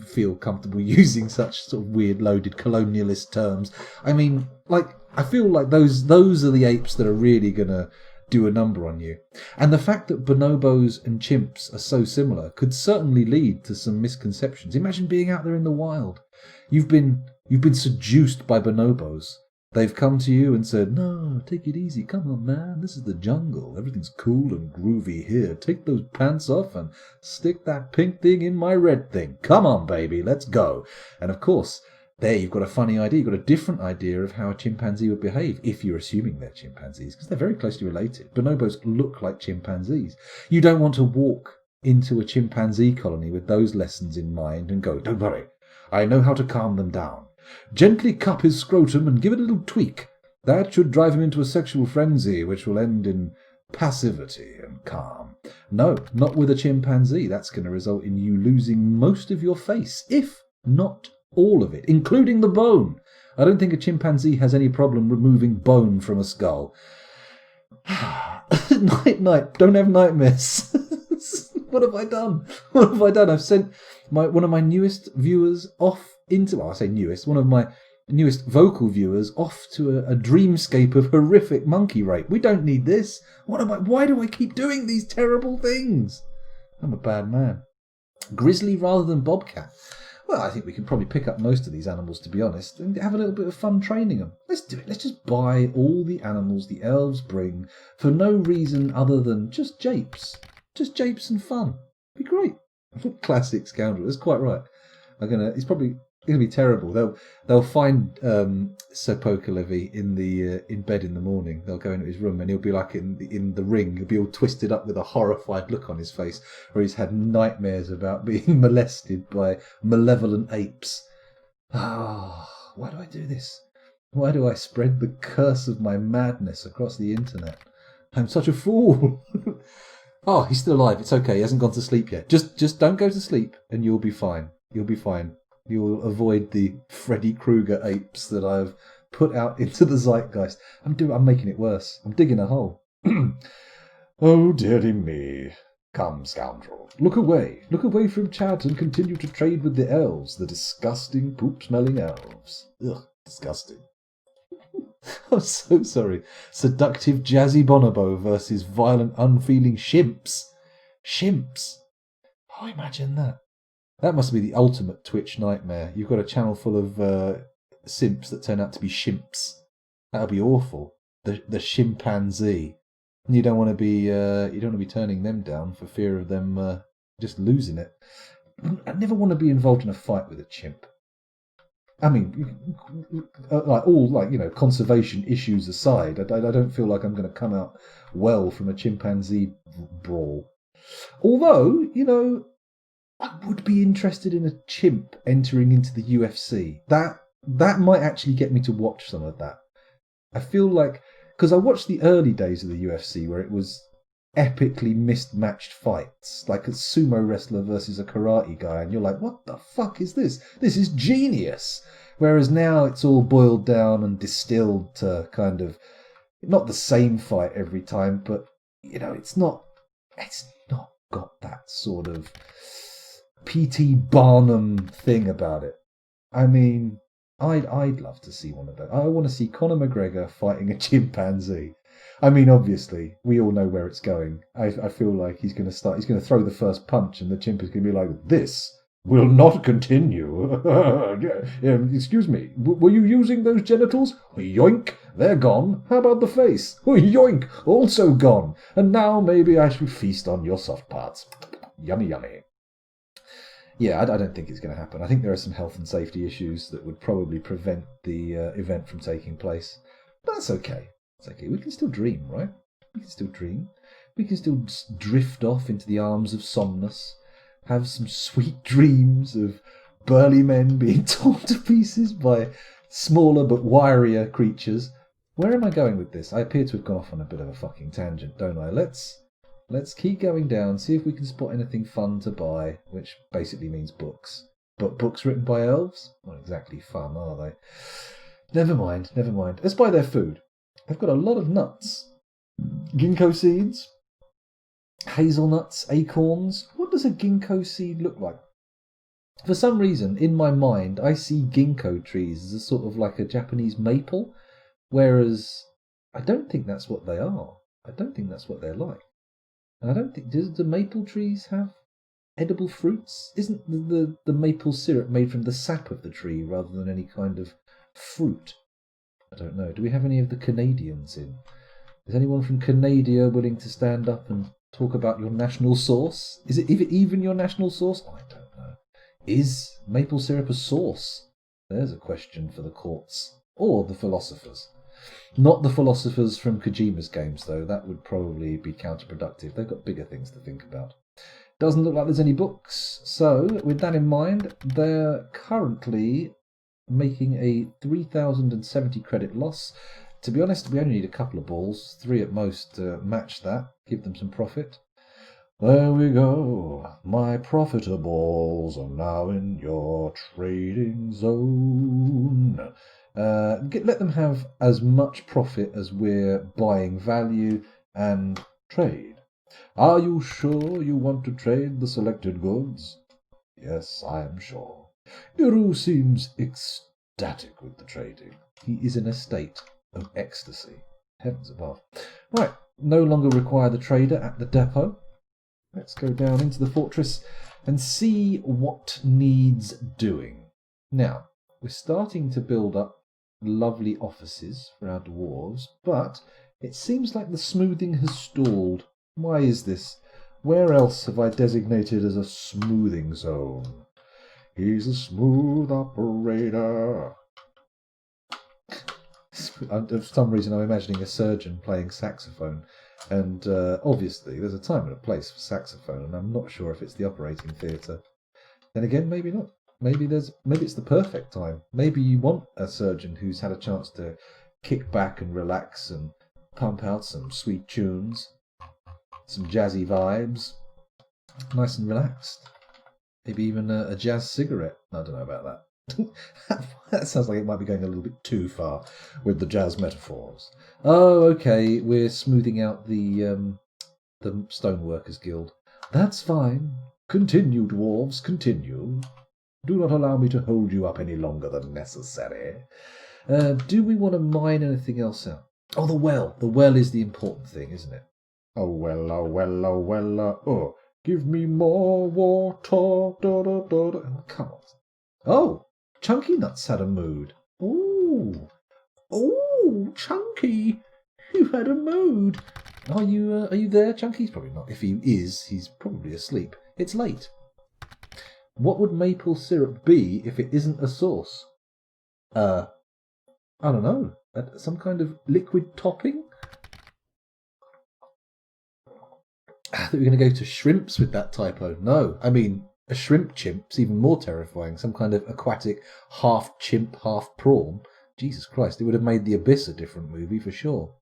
feel comfortable using such sort of weird loaded colonialist terms. I mean, like, I feel like those are the apes that are really gonna do a number on you. And the fact that bonobos and chimps are so similar could certainly lead to some misconceptions. Imagine being out there in the wild. You've been seduced by bonobos. They've come to you and said, "No, take it easy. Come on, man. This is the jungle. Everything's cool and groovy here. Take those pants off and stick that pink thing in my red thing. Come on, baby. Let's go." And of course, there you've got a funny idea. You've got a different idea of how a chimpanzee would behave, if you're assuming they're chimpanzees, because they're very closely related. Bonobos look like chimpanzees. You don't want to walk into a chimpanzee colony with those lessons in mind and go, "Don't worry. I know how to calm them down. Gently cup his scrotum and give it a little tweak. That should drive him into a sexual frenzy, which will end in passivity and calm." No, not with a chimpanzee. That's going to result in you losing most of your face, if not all of it, including the bone. I don't think a chimpanzee has any problem removing bone from a skull. Night. Don't have nightmares. What have I done? I've sent one of my newest viewers off into, well, I say newest, one of my newest vocal viewers off to a dreamscape of horrific monkey rape. We don't need this. Why do I keep doing these terrible things? I'm a bad man. Grizzly rather than bobcat. Well, I think we can probably pick up most of these animals, to be honest, and have a little bit of fun training them. Let's do it. Let's just buy all the animals the elves bring for no reason other than just japes. Just japes and fun. Be great. Classic scoundrel. That's quite right. It's probably going to be terrible. They'll find Sir Pokelevy in bed in the morning. They'll go into his room and he'll be like in the ring. He'll be all twisted up with a horrified look on his face, where he's had nightmares about being molested by malevolent apes. Why do I do this? Why do I spread the curse of my madness across the internet? I'm such a fool. Oh, he's still alive. It's okay. He hasn't gone to sleep yet. Just don't go to sleep and you'll be fine. You'll be fine. You'll avoid the Freddy Krueger apes that I've put out into the zeitgeist. I'm making it worse. I'm digging a hole. Oh, dearie me. Come, scoundrel. Look away. Look away from chat and continue to trade with the elves, the disgusting, poop-smelling elves. Ugh, disgusting. I'm so sorry. Seductive jazzy bonobo versus violent, unfeeling shimps. Shimps. Oh, imagine that. That must be the ultimate Twitch nightmare. You've got a channel full of simps that turn out to be shimps. That would be awful. The chimpanzee. You don't want to be turning them down for fear of them just losing it. I never want to be involved in a fight with a chimp. I mean, conservation issues aside, I don't feel like I'm going to come out well from a chimpanzee brawl. Although, I would be interested in a chimp entering into the UFC. That might actually get me to watch some of that. I feel like, because I watched the early days of the UFC where it was epically mismatched fights, like a sumo wrestler versus a karate guy, and you're like, what the fuck is this? This is genius. Whereas now it's all boiled down and distilled to kind of not the same fight every time, but it's not got that sort of P.T. Barnum thing about it. I mean, I'd love to see one of those. I want to see Conor McGregor fighting a chimpanzee. I mean, obviously, we all know where it's going. I feel like he's going to throw the first punch and the chimp is going to be like, "This will not continue." Excuse me, were you using those genitals? Yoink, they're gone. How about the face? Yoink, also gone. And now maybe I should feast on your soft parts. Yummy, yummy. Yeah, I don't think it's going to happen. I think there are some health and safety issues that would probably prevent the event from taking place. But that's okay. It's okay. We can still dream, right? We can still dream. We can still drift off into the arms of Somnus. Have some sweet dreams of burly men being torn to pieces by smaller but wirier creatures. Where am I going with this? I appear to have gone off on a bit of a fucking tangent, don't I? Let's keep going down, see if we can spot anything fun to buy, which basically means books. But books written by elves? Not exactly fun, are they? Never mind. Let's buy their food. They've got a lot of nuts. Ginkgo seeds, hazelnuts, acorns. What does a ginkgo seed look like? For some reason, in my mind, I see ginkgo trees as a sort of like a Japanese maple, whereas I don't think that's what they are. I don't think that's what they're like. And I don't think do the maple trees have edible fruits? Isn't the maple syrup made from the sap of the tree rather than any kind of fruit? I don't know. Do we have any of the Canadians in? Is anyone from Canada willing to stand up and talk about your national sauce? Is it even your national sauce? I don't know. Is maple syrup a sauce? There's a question for the courts. Or the philosophers. Not the philosophers from Kojima's games, though. That would probably be counterproductive. They've got bigger things to think about. Doesn't look like there's any books. So, with that in mind, they're currently making a 3,070 credit loss. To be honest, we only need a couple of balls, 3 at most, to match that, give them some profit. There we go. My profitables are now in your trading zone. Let them have as much profit as we're buying value and trade. Are you sure you want to trade the selected goods? Yes, I am sure. Iru seems ecstatic with the trading. He is in a state of ecstasy. Heavens above. Right, no longer require the trader at the depot. Let's go down into the fortress and see what needs doing. Now, we're starting to build up lovely offices for our dwarves, but it seems like the smoothing has stalled. Why is this? Where else have I designated as a smoothing zone? He's a smooth operator. For some reason, I'm imagining a surgeon playing saxophone. And obviously, there's a time and a place for saxophone, and I'm not sure if it's the operating theatre. Then again, maybe not. Maybe it's the perfect time. Maybe you want a surgeon who's had a chance to kick back and relax and pump out some sweet tunes, some jazzy vibes, nice and relaxed. Maybe even a jazz cigarette. I don't know about that. That sounds like it might be going a little bit too far with the jazz metaphors. Oh, okay, we're smoothing out the Stoneworkers Guild. That's fine. Continue, dwarves, continue. Do not allow me to hold you up any longer than necessary. Do we want to mine anything else out? Oh, the well. The well is the important thing, isn't it? Oh, well, oh, well, oh, well, oh. Give me more water. Da, da, da, da. Oh, come on. Oh, Chunky Nuts had a mood. Ooh. Oh, Chunky, you had a mood. Are you there, Chunky? He's probably not. If he is, he's probably asleep. It's late. What would maple syrup be if it isn't a sauce? I don't know. Some kind of liquid topping? I thought we were going to go to shrimps with that typo. No, I mean, a shrimp chimp's even more terrifying. Some kind of aquatic half chimp, half prawn. Jesus Christ, it would have made The Abyss a different movie for sure.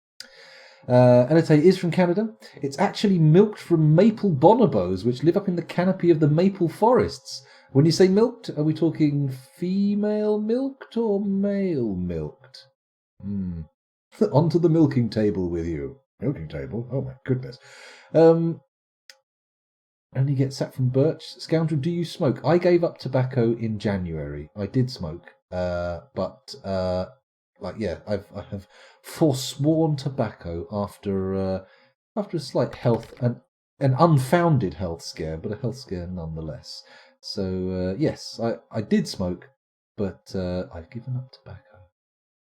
And I tell you, it is from Canada. It's actually milked from maple bonobos, which live up in the canopy of the maple forests. When you say milked, are we talking female milked or male milked? Onto the milking table with you. Milking table? Oh my goodness. Only get sap from birch. Scoundrel, do you smoke? I gave up tobacco in January. I did smoke, but I have forsworn tobacco after a slight health and an unfounded health scare, but a health scare nonetheless. So yes, I did smoke, but I've given up tobacco.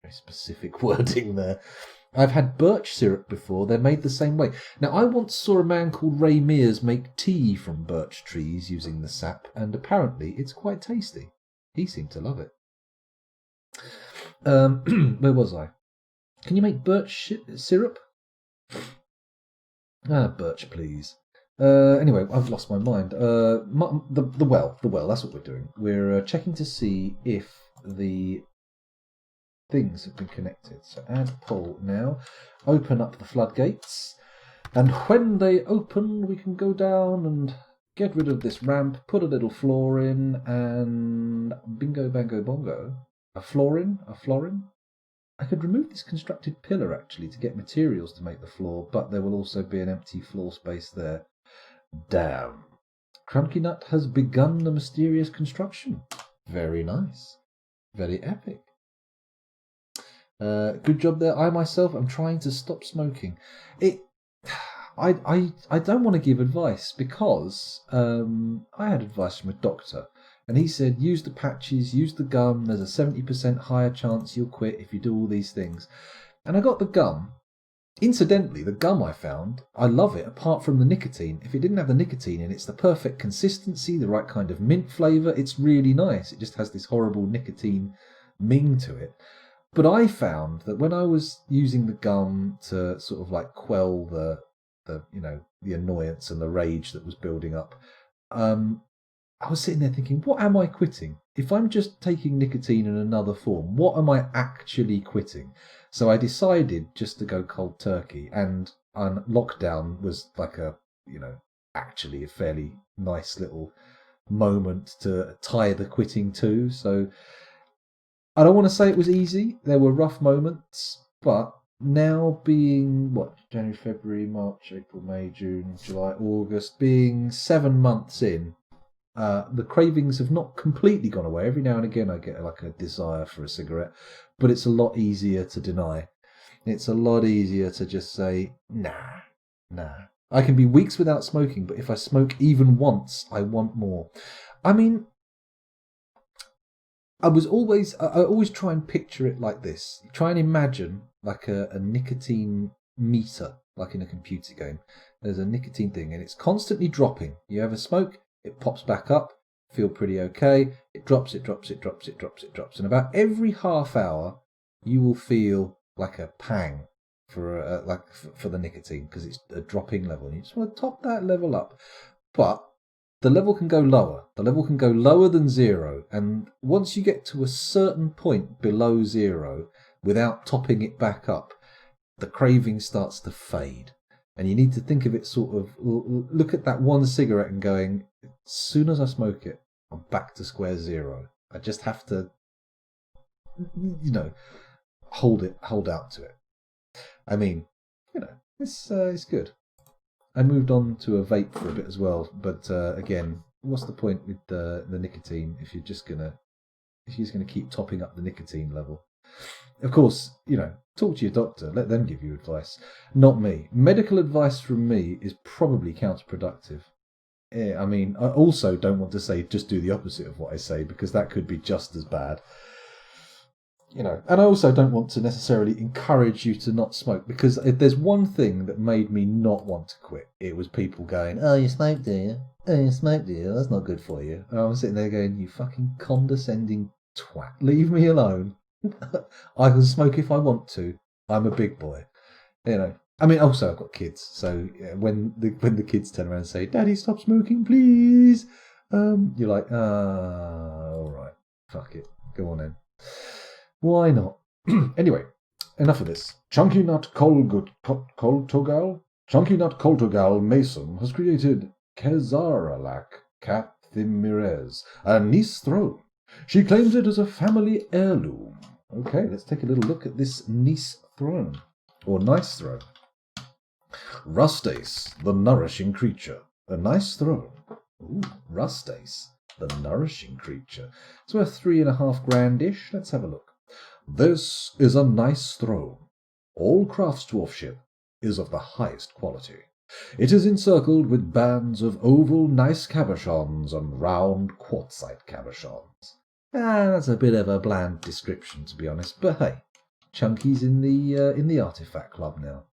Very specific wording there. I've had birch syrup before. They're made the same way. Now, I once saw a man called Ray Mears make tea from birch trees using the sap, and apparently it's quite tasty. He seemed to love it. Where was I? Can you make birch syrup? Birch, please. Anyway, I've lost my mind. The well, that's what we're doing. We're checking to see if the things have been connected. So add poll now. Open up the floodgates. And when they open, we can go down and get rid of this ramp, put a little floor in, and bingo, bango, bongo. A florin? I could remove this constructed pillar actually to get materials to make the floor, but there will also be an empty floor space there. Damn. Crunchy Nut has begun the mysterious construction. Very nice. Very epic. Good job there. I myself am trying to stop smoking. I don't want to give advice because I had advice from a doctor, and he said use the patches, use the gum. There's a 70% higher chance you'll quit if you do all these things. And I got the gum. Incidentally, the gum I found, I love it apart from the nicotine. If it didn't have the nicotine in, it's the perfect consistency, the right kind of mint flavour. It's really nice. It just has this horrible nicotine ming to it. But I found that when I was using the gum to sort of like quell the annoyance and the rage that was building up, I was sitting there thinking, what am I quitting? If I'm just taking nicotine in another form, what am I actually quitting? So I decided just to go cold turkey, and lockdown was like actually a fairly nice little moment to tie the quitting to. So I don't want to say it was easy. There were rough moments, but now being, January, February, March, April, May, June, July, August, being 7 months in, the cravings have not completely gone away. Every now and again I get like a desire for a cigarette, but it's a lot easier to deny. It's a lot easier to just say, nah. I can be weeks without smoking, but if I smoke even once, I want more. I mean, I always try and picture it like this. Try and imagine like a nicotine meter, like in a computer game. There's a nicotine thing and it's constantly dropping. You have a smoke, it pops back up, feel pretty okay. It drops. And about every half hour, you will feel like a pang for the nicotine because it's a dropping level. And you just want to top that level up. But the level can go lower. The level can go lower than zero. And once you get to a certain point below zero, without topping it back up, the craving starts to fade. And you need to think of it sort of, look at that one cigarette and going, as soon as I smoke it, I'm back to square zero. I just have to, hold out to it. I mean, it's good. I moved on to a vape for a bit as well, but again, what's the point with the nicotine if you're just gonna keep topping up the nicotine level? Of course, talk to your doctor, let them give you advice. Not me. Medical advice from me is probably counterproductive. I mean, I also don't want to say just do the opposite of what I say because that could be just as bad. And I also don't want to necessarily encourage you to not smoke because if there's one thing that made me not want to quit, it was people going, "Oh, you smoke, do you? Oh, you smoke, do you? That's not good for you." And I was sitting there going, "You fucking condescending twat, leave me alone. I can smoke if I want to. I'm a big boy." I mean, also I've got kids, so when the kids turn around and say, "Daddy, stop smoking, please," you're like, all right, fuck it, go on then. Why not? Anyway, enough of this. Chunky Nut Coltogal Mason has created Kezaralak Cathimirez, a Nice throne. She claims it as a family heirloom. Okay, let's take a little look at this Nice throne, or nice throne. Rustace, the nourishing creature. A nice throne. Ooh, Rustace, the nourishing creature. It's worth 3.5 grand-ish. Let's have a look. This is a nice throne. All craftsdwarfship is of the highest quality. It is encircled with bands of oval nice cabochons and round quartzite cabochons. That's a bit of a bland description, to be honest, but hey, Chunky's in the Artifact Club now.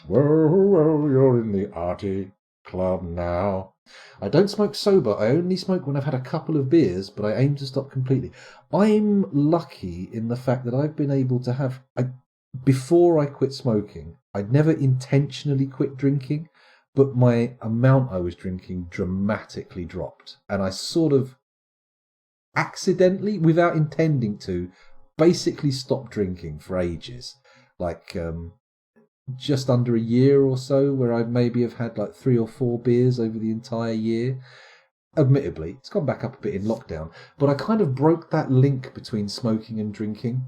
Well, you're in the Arty Club now. I don't smoke sober. I only smoke when I've had a couple of beers, but I aim to stop completely. I'm lucky in the fact that I've been able to have... before I quit smoking, I'd never intentionally quit drinking, but my amount I was drinking dramatically dropped. And I sort of accidentally, without intending to, basically stopped drinking for ages. Like... just under a year or so, where I maybe have had like 3 or 4 beers over the entire year. Admittedly, it's gone back up a bit in lockdown, but I kind of broke that link between smoking and drinking.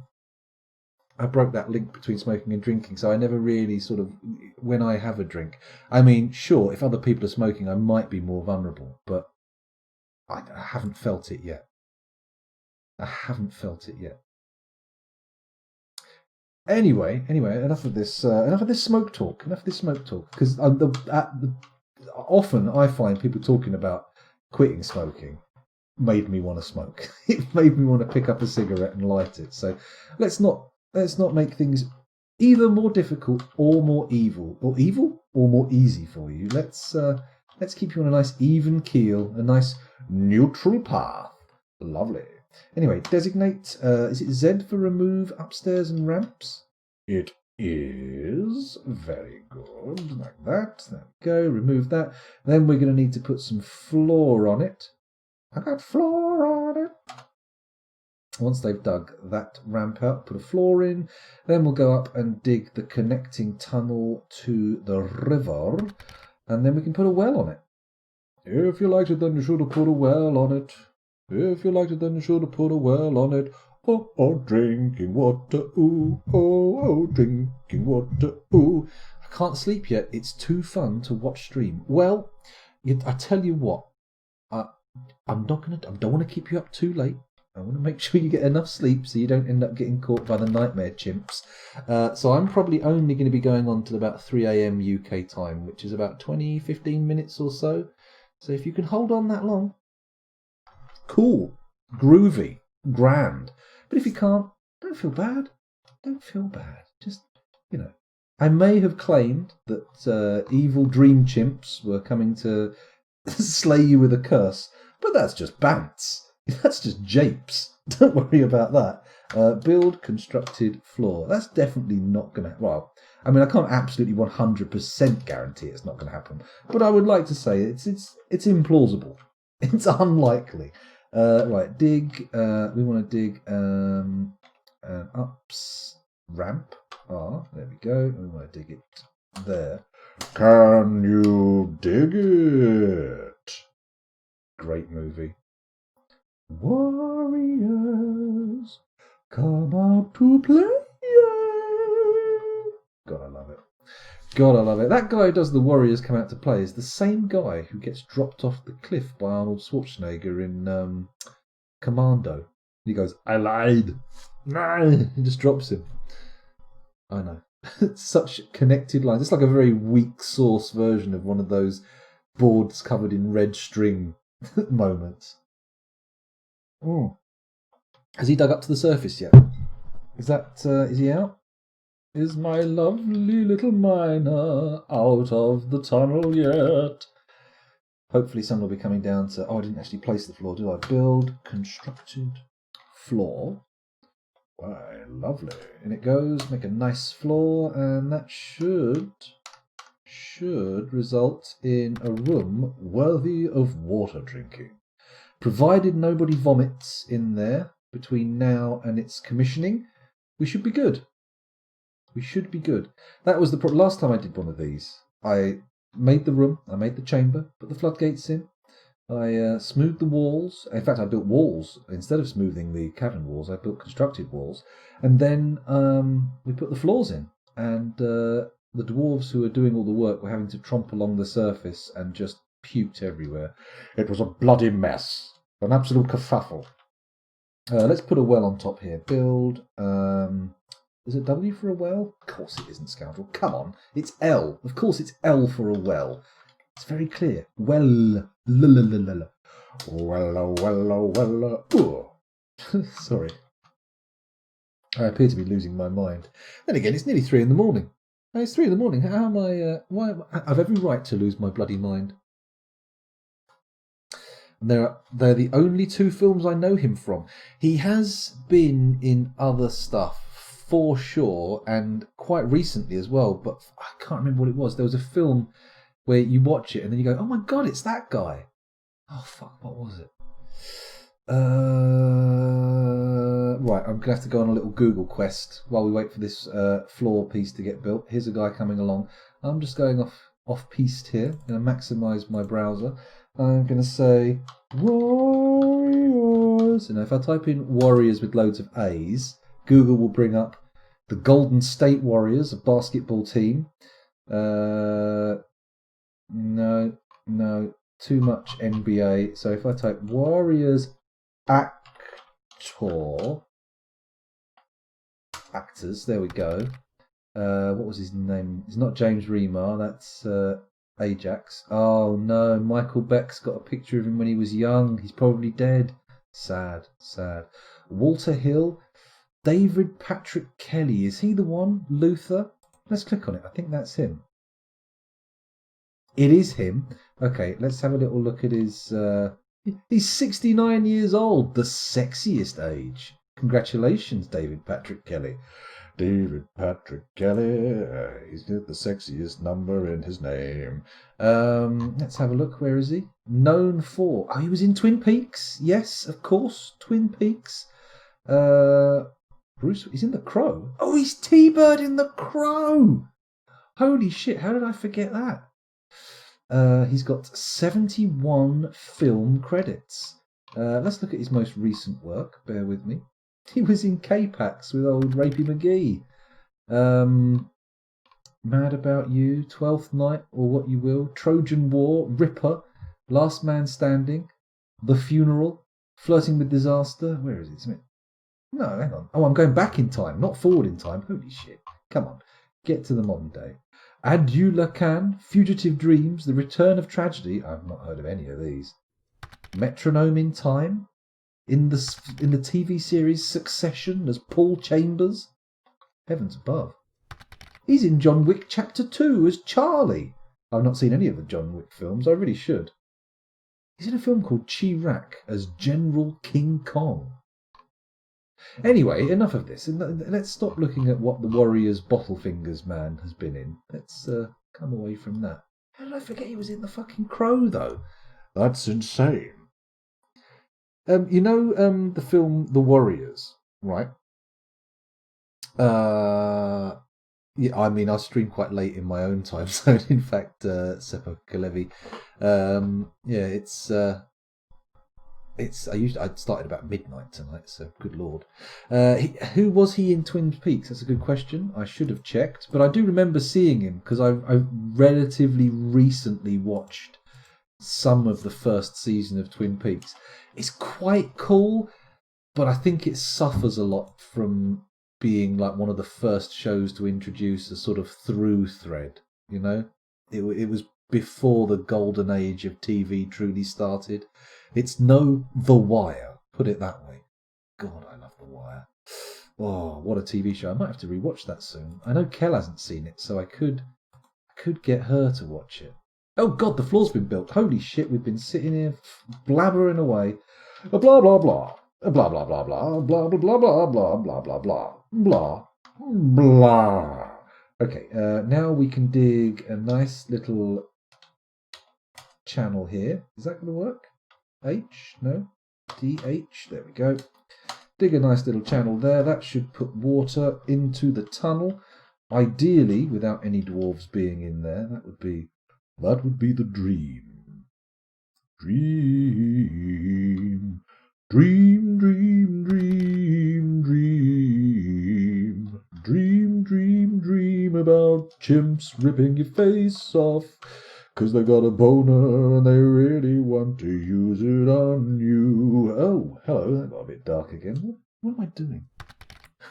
I broke that link between smoking and drinking, so I never really sort of, when I have a drink, I mean, sure, if other people are smoking, I might be more vulnerable, but I haven't felt it yet. I haven't felt it yet. Anyway, enough of this smoke talk. Enough of this smoke talk, because often I find people talking about quitting smoking made me want to smoke. It made me want to pick up a cigarette and light it. So let's not make things either more difficult or more evil, or more easy for you. Let's keep you on a nice even keel, a nice neutral path. Lovely. Anyway, designate. Is it Z for remove upstairs and ramps? It is. Very good. Like that. There we go. Remove that. Then we're going to need to put some floor on it. I got floor on it. Once they've dug that ramp out, put a floor in. Then we'll go up and dig the connecting tunnel to the river. And then we can put a well on it. If you liked it, then you should have put a well on it. If you liked it, then you should have put a well on it. Oh, oh, drinking water, ooh. Oh, oh, drinking water, ooh. I can't sleep yet. It's too fun to watch stream. Well, I tell you what. I don't want to keep you up too late. I want to make sure you get enough sleep so you don't end up getting caught by the nightmare chimps. So I'm probably only going to be going on till about 3 a.m. UK time, which is about 15 minutes or so. So if you can hold on that long, cool, groovy, grand. But if you can't, don't feel bad. Don't feel bad. Just, I may have claimed that evil dream chimps were coming to slay you with a curse, but that's just bants. That's just japes. Don't worry about that. Build constructed floor. That's definitely not going to... Well, I mean, I can't absolutely 100% guarantee it's not going to happen, but I would like to say it's implausible. It's unlikely. Right, dig. We want to dig an ups ramp. There we go. We want to dig it there. Can you dig it? Great movie. Warriors, come out to play. God, I love it. God, I love it. That guy who does the Warriors Come Out to Play is the same guy who gets dropped off the cliff by Arnold Schwarzenegger in Commando. He goes, I lied. No, he just drops him. I know. Such connected lines. It's like a very weak sauce version of one of those boards covered in red string moments. Has he dug up to the surface yet? Is he out? Is my lovely little miner out of the tunnel yet? Hopefully someone will be coming down to... Oh, I didn't actually place the floor, did I? Build constructed floor. Why, lovely. In it goes. Make a nice floor, and that should result in a room worthy of water drinking. Provided nobody vomits in there between now and its commissioning, we should be good. We should be good. That was the last time I did one of these. I made the room, I made the chamber, put the floodgates in. I smoothed the walls. In fact, I built walls. Instead of smoothing the cavern walls, I built constructed walls. And then we put the floors in. And the dwarves who were doing all the work were having to tromp along the surface and just puked everywhere. It was a bloody mess. An absolute kerfuffle. Let's put a well on top here. Build... is it W for a well? Of course it isn't, scoundrel. Come on. It's L. Of course it's L for a well. It's very clear. Well. Well. Sorry. I appear to be losing my mind. Then again, it's nearly 3 a.m. It's 3 a.m. How am I... why? I've every right to lose my bloody mind. And they're the only 2 films I know him from. He has been in other stuff, for sure, and quite recently as well, but I can't remember what it was. There was a film where you watch it and then you go, oh my god, it's that guy. Oh fuck, what was it? Right, I'm going to have to go on a little Google quest while we wait for this floor piece to get built. Here's a guy coming along. I'm just going off-piste here. I'm going to maximise my browser. I'm going to say Warriors. If I type in Warriors with loads of A's, Google will bring up The Golden State Warriors, a basketball team. No, too much NBA. So if I type Warriors actors, there we go. What was his name? It's not James Remar, that's Ajax. Oh no, Michael Beck's got a picture of him when he was young. He's probably dead. Sad. Walter Hill. David Patrick Kelly. Is he the one? Luther? Let's click on it. I think that's him. It is him. Okay, let's have a little look at his... He's 69 years old. The sexiest age. Congratulations, David Patrick Kelly. David Patrick Kelly, he's got the sexiest number in his name. Let's have a look. Where is he? Known for... Oh, he was in Twin Peaks. Yes, of course. Twin Peaks. Bruce, he's in The Crow. Oh, he's T-Bird in The Crow. Holy shit, how did I forget that? He's got 71 film credits. Let's look at his most recent work. Bear with me. He was in K-Pax with old Rapey McGee. Mad About You, 12th Night, or What You Will, Trojan War, Ripper, Last Man Standing, The Funeral, Flirting with Disaster. Where is it? Isn't it? No, hang on. Oh, I'm going back in time, not forward in time. Holy shit. Come on. Get to the modern day. Adieu Lacan, Fugitive Dreams, The Return of Tragedy. I've not heard of any of these. Metronome in Time. In the TV series Succession as Paul Chambers. Heavens above. He's in John Wick Chapter 2 as Charlie. I've not seen any of the John Wick films. I really should. He's in a film called Chirac as General King Kong. Anyway, enough of this. Let's stop looking at what the Warriors Bottlefingers man has been in. Let's come away from that. How did I forget he was in The fucking Crow, though? That's insane. You know the film The Warriors, right? Yeah, I mean, I stream quite late in my own time zone. In fact, Seppo Kalevi. Yeah, I started about midnight tonight, so good lord. Who was he in Twin Peaks? That's a good question. I should have checked, but I do remember seeing him because I relatively recently watched some of the first season of Twin Peaks. It's quite cool, but I think it suffers a lot from being like one of the first shows to introduce a sort of through thread, you know? It was before the golden age of TV truly started. It's no The Wire, put it that way. God, I love The Wire. Oh, what a TV show. I might have to rewatch that soon. I know Kel hasn't seen it, so I could get her to watch it. Oh God, the floor's been built. Holy shit, we've been sitting here blabbering away. Blah, blah, blah. Blah, blah, blah, blah. Blah, blah, blah, blah, blah, blah, blah, blah. Blah, blah. Okay, now we can dig a nice little channel here. Is that going to work? H? No? DH? There we go. Dig a nice little channel there. That should put water into the tunnel. Ideally, without any dwarves being in there. That would be the dream. Dream. Dream, dream, dream, dream. Dream, dream, dream about chimps ripping your face off. 'Cause they got a boner and they really want to use it on you. Oh, hello, that got a bit dark again. What am I doing?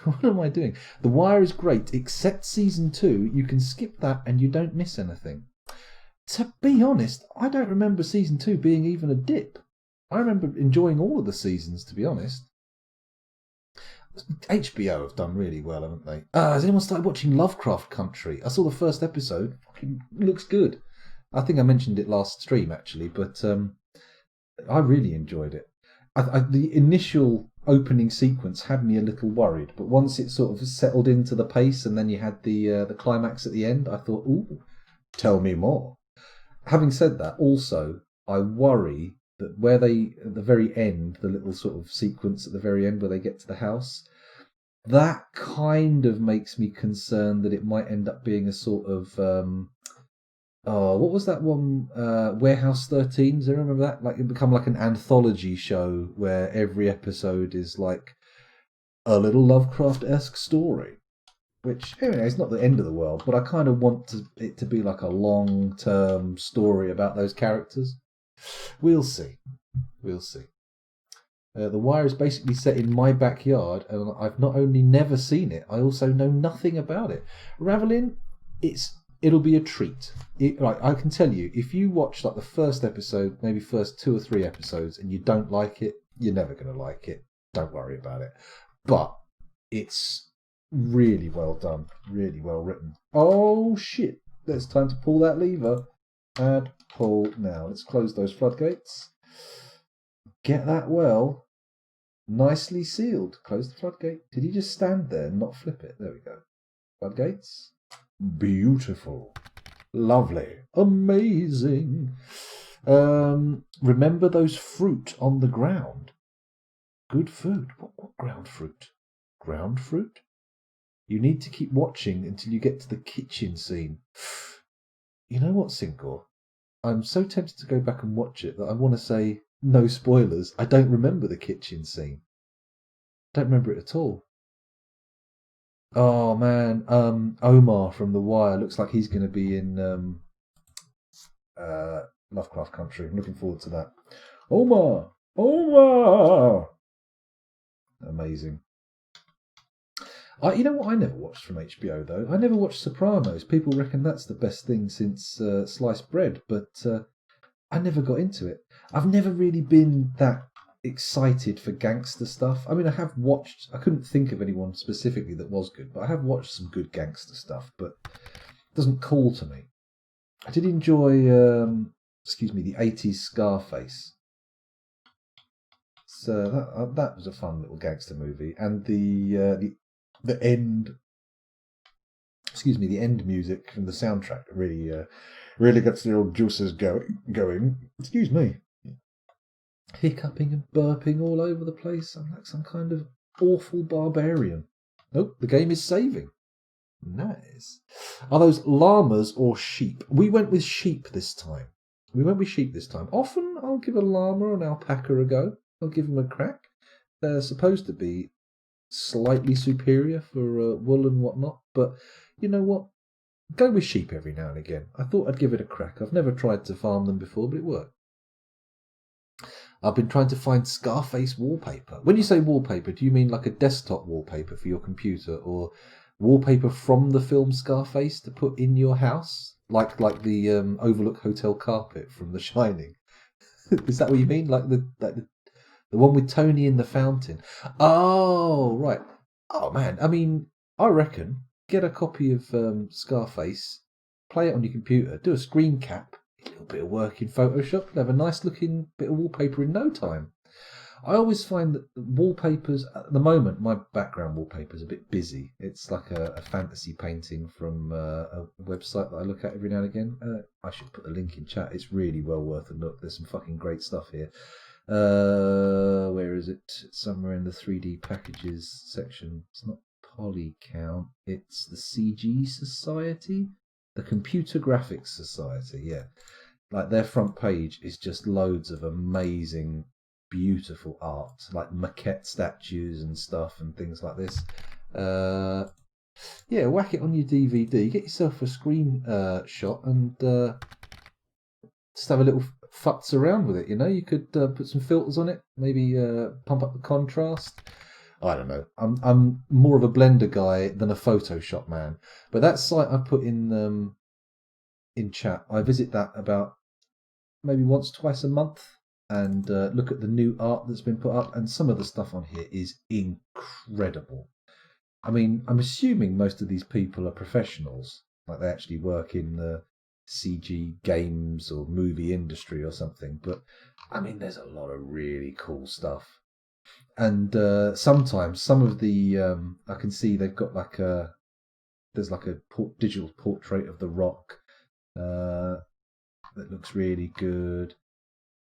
What am I doing? The Wire is great, except season 2. You can skip that and you don't miss anything. To be honest, I don't remember season 2 being even a dip. I remember enjoying all of the seasons, to be honest. HBO have done really well, haven't they? Has anyone started watching Lovecraft Country? I saw the first episode. Fucking looks good. I think I mentioned it last stream, actually, but I really enjoyed it. The initial opening sequence had me a little worried, but once it sort of settled into the pace and then you had the climax at the end, I thought, ooh, tell me more. Having said that, also, I worry that where they, at the very end, the little sort of sequence at the very end where they get to the house, that kind of makes me concerned that it might end up being a sort of... what was that one? Warehouse 13. Does anyone remember that? Like, it become like an anthology show where every episode is like a little Lovecraft-esque story. which anyway, it's not the end of the world, but I kind of want it to be like a long-term story about those characters. We'll see. We'll see. The Wire is basically set in my backyard, and I've not only never seen it, I also know nothing about it. Ravelin, it'll be a treat. I can tell you, if you watch like the first episode, maybe first 2 or 3 episodes, and you don't like it, you're never going to like it. Don't worry about it. But it's really well done, really well written. Oh shit! It's time to pull that lever. And pull now. Let's close those floodgates. Get that well. Nicely sealed. Close the floodgate. Did he just stand there and not flip it? There we go. Floodgates. Beautiful. Lovely. Amazing. Remember those fruit on the ground. Good food. What ground fruit? Ground fruit? You need to keep watching until you get to the kitchen scene. You know what, Sincor? I'm so tempted to go back and watch it that I want to say, no spoilers, I don't remember the kitchen scene. Don't remember it at all. Oh man, Omar from The Wire looks like he's going to be in Lovecraft Country. I'm looking forward to that. Omar! Amazing. You know what I never watched from HBO though? I never watched Sopranos. People reckon that's the best thing since sliced bread, but I never got into it. I've never really been that excited for gangster stuff. I mean, I have watched, I couldn't think of anyone specifically that was good, but I have watched some good gangster stuff, but it doesn't call to me. I did enjoy, the 80s Scarface. So that was a fun little gangster movie. And the end music from the soundtrack really gets the old juices going. Excuse me. Hiccuping and burping all over the place. I'm like some kind of awful barbarian. Nope, the game is saving. Nice. Are those llamas or sheep? We went with sheep this time. Often I'll give a llama or an alpaca a go. I'll give them a crack. They're supposed to be slightly superior for wool and whatnot, but you know what? Go with sheep every now and again. I thought I'd give it a crack. I've never tried to farm them before, but it worked. I've been trying to find Scarface wallpaper. When you say wallpaper, do you mean like a desktop wallpaper for your computer, or wallpaper from the film Scarface to put in your house, like the Overlook Hotel carpet from The Shining? Is that what you mean? Like the one with Tony in the fountain? Oh, right. Oh man, I mean, I reckon get a copy of Scarface, play it on your computer, do a screen cap, a little bit of work in Photoshop, you'll have a nice looking bit of wallpaper in no time. I always find that wallpapers, at the moment, my background wallpaper is a bit busy. It's like a fantasy painting from a website that I look at every now and again. I should put the link in chat. It's really well worth a look. There's some fucking great stuff here. Where is it? It's somewhere in the 3D packages section. It's not Polycount. It's the CG Society, the Computer Graphics Society. Yeah, like their front page is just loads of amazing, beautiful art, like maquette statues and stuff and things like this. Yeah, whack it on your DVD. Get yourself a screen shot and just have a little futz around with it. You know, you could put some filters on it, maybe pump up the contrast. I don't know. I'm more of a Blender guy than a Photoshop man. But that site I put in chat, I visit that about maybe once, twice a month, and look at the new art that's been put up. And some of the stuff on here is incredible. I mean, I'm assuming most of these people are professionals, like they actually work in the CG games or movie industry or something. But I mean, there's a lot of really cool stuff. And sometimes some of the I can see they've got there's like a digital portrait of The Rock that looks really good.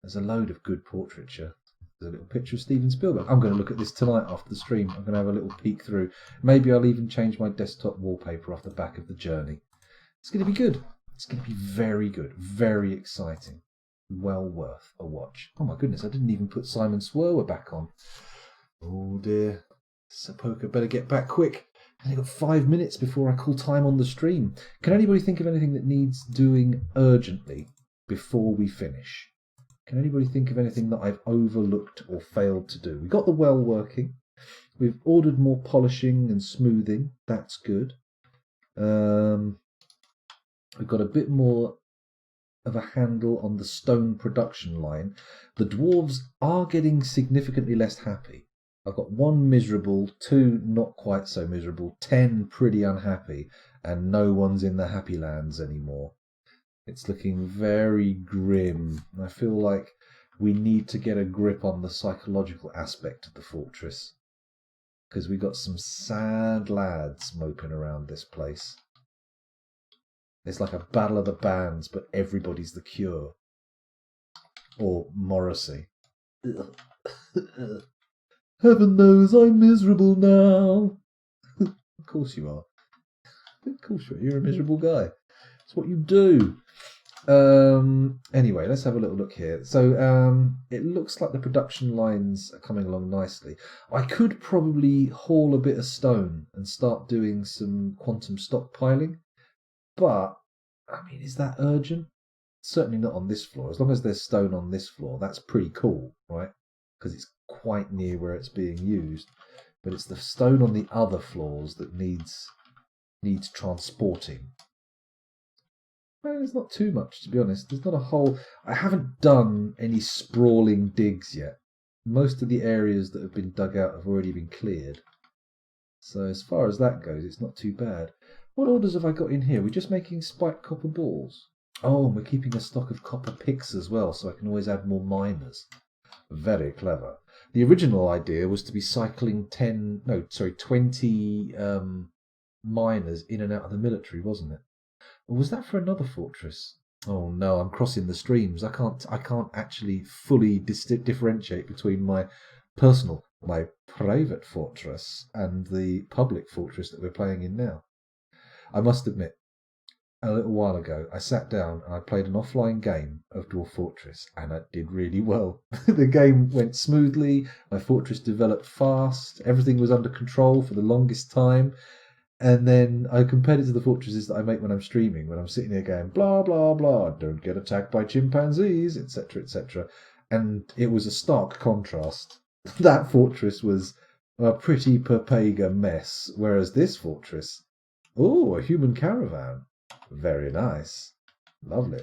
There's a load of good portraiture. There's a little picture of Steven Spielberg. I'm going to look at this tonight after the stream. I'm going to have a little peek through. Maybe I'll even change my desktop wallpaper off the back of The Journey. It's going to be good. It's going to be very good. Very exciting. Well worth a watch. Oh my goodness, I didn't even put Simon Swerwer back on. Oh dear. Sapoka better get back quick. I've got 5 minutes before I call time on the stream. Can anybody think of anything that needs doing urgently before we finish? Can anybody think of anything that I've overlooked or failed to do? We got the well working. We've ordered more polishing and smoothing. That's good. We've got a bit more of a handle on the stone production line. The dwarves are getting significantly less happy. I've got 1 miserable, 2 not quite so miserable, 10 pretty unhappy, and no one's in the happy lands anymore. It's looking very grim. I feel like we need to get a grip on the psychological aspect of the fortress, because we got some sad lads moping around this place. It's like a battle of the bands, but everybody's the Cure. Or Morrissey. Heaven knows I'm miserable now. Of course you are. Of course you are. You're a miserable guy. It's what you do. Anyway, let's have a little look here. So it looks like the production lines are coming along nicely. I could probably haul a bit of stone and start doing some quantum stockpiling. But, I mean, is that urgent? Certainly not on this floor. As long as there's stone on this floor, that's pretty cool, right? Because it's quite near where it's being used. But it's the stone on the other floors that needs transporting. Well, there's not too much, to be honest. There's not a whole... I haven't done any sprawling digs yet. Most of the areas that have been dug out have already been cleared. So as far as that goes, it's not too bad. What orders have I got in here? We're just making spiked copper balls. Oh, and we're keeping a stock of copper picks as well, so I can always add more miners. Very clever. The original idea was to be cycling 20 miners in and out of the military, wasn't it? Or was that for another fortress? Oh no, I'm crossing the streams. I can't actually fully differentiate between my private fortress and the public fortress that we're playing in now. I must admit, a little while ago, I sat down and I played an offline game of Dwarf Fortress, and I did really well. The game went smoothly, my fortress developed fast, everything was under control for the longest time, and then I compared it to the fortresses that I make when I'm streaming, when I'm sitting there going, blah, blah, blah, don't get attacked by chimpanzees, etc., etc., and it was a stark contrast. That fortress was a pretty Perpega mess, whereas this fortress, oh, a human caravan. Very nice. Lovely.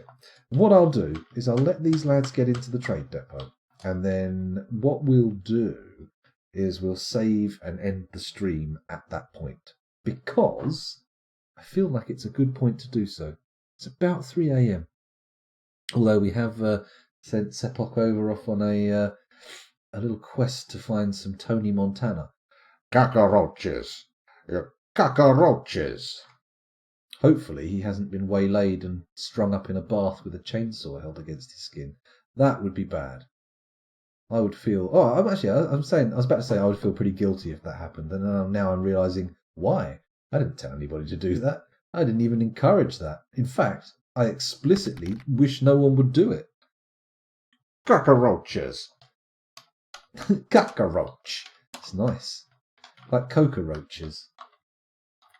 What I'll do is I'll let these lads get into the trade depot, and then what we'll do is we'll save and end the stream at that point, because I feel like it's a good point to do so. It's about 3 a.m. Although we have sent Sepok over off on a little quest to find some Tony Montana. Cockroaches! Cockroaches! Hopefully he hasn't been waylaid and strung up in a bath with a chainsaw held against his skin. That would be bad. I would feel... Oh, I was about to say I would feel pretty guilty if that happened. And now I'm realising why. I didn't tell anybody to do that. I didn't even encourage that. In fact, I explicitly wish no one would do it. Cockroaches. Cockroach. It's nice. Like cockroaches.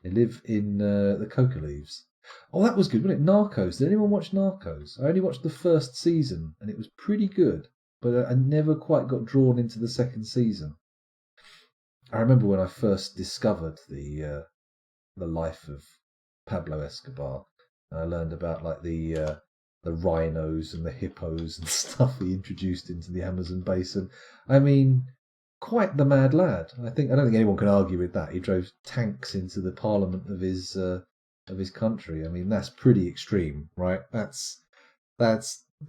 They live in the coca leaves. Oh, that was good, wasn't it? Narcos. Did anyone watch Narcos? I only watched the first season, and it was pretty good, but I never quite got drawn into the second season. I remember when I first discovered the life of Pablo Escobar, and I learned about like the rhinos and the hippos and stuff he introduced into the Amazon basin. I mean, quite the mad lad. I don't think anyone can argue with that. He drove tanks into the parliament of his country. I mean, that's pretty extreme, right? That's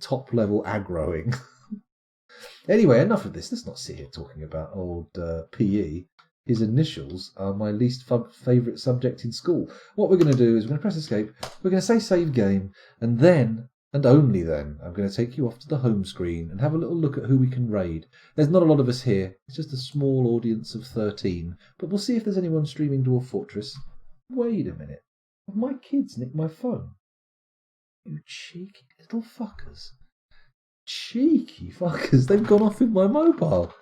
top level aggroing. Anyway, enough of this. Let's not sit here talking about old PE. His initials are my least favourite subject in school. What we're going to do is we're going to press escape. We're going to say save game, and then, and only then, I'm going to take you off to the home screen and have a little look at who we can raid. There's not a lot of us here. It's just a small audience of 13. But we'll see if there's anyone streaming Dwarf Fortress. Wait a minute. Have my kids nicked my phone? You cheeky little fuckers. Cheeky fuckers. They've gone off with my mobile.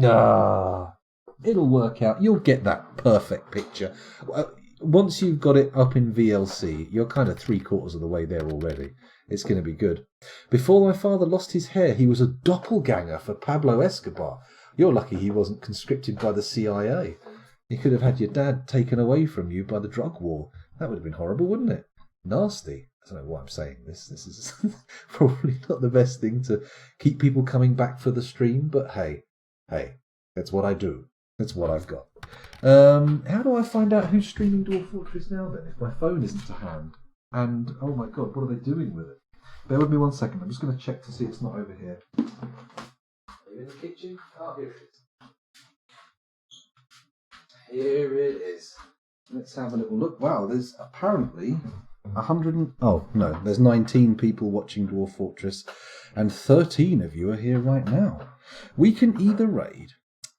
Ah. It'll work out. You'll get that perfect picture. Once you've got it up in VLC, you're kind of 3/4 of the way there already. It's going to be good. Before my father lost his hair, he was a doppelganger for Pablo Escobar. You're lucky he wasn't conscripted by the CIA. You could have had your dad taken away from you by the drug war. That would have been horrible, wouldn't it? Nasty. I don't know why I'm saying this. This is probably not the best thing to keep people coming back for the stream, but hey, that's what I do. That's what I've got. How do I find out who's streaming Dwarf Fortress now then, if my phone isn't to hand? And, oh my god, what are they doing with it? Bear with me 1 second. I'm just going to check to see it's not over here. Are you in the kitchen? Oh, here it is. Here it is. Let's have a little look. Wow, there's apparently 19 people watching Dwarf Fortress, and 13 of you are here right now. We can either raid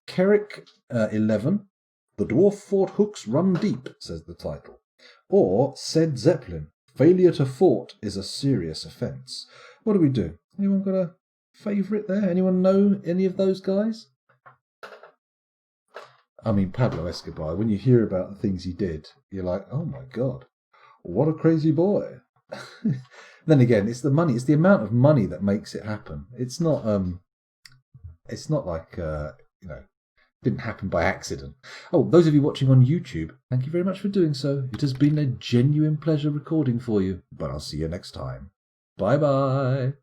Kerrick 11, The Dwarf Fort Hooks Run Deep, says the title, or said Zeppelin, Failure to Fort is a serious offence. What do we do? Anyone got a favourite there? Anyone know any of those guys? I mean, Pablo Escobar, when you hear about the things he did, you're like, oh my god, what a crazy boy. Then again, it's the money, it's the amount of money that makes it happen. It's not like, didn't happen by accident. Oh, those of you watching on YouTube, thank you very much for doing so. It has been a genuine pleasure recording for you, but I'll see you next time. Bye-bye.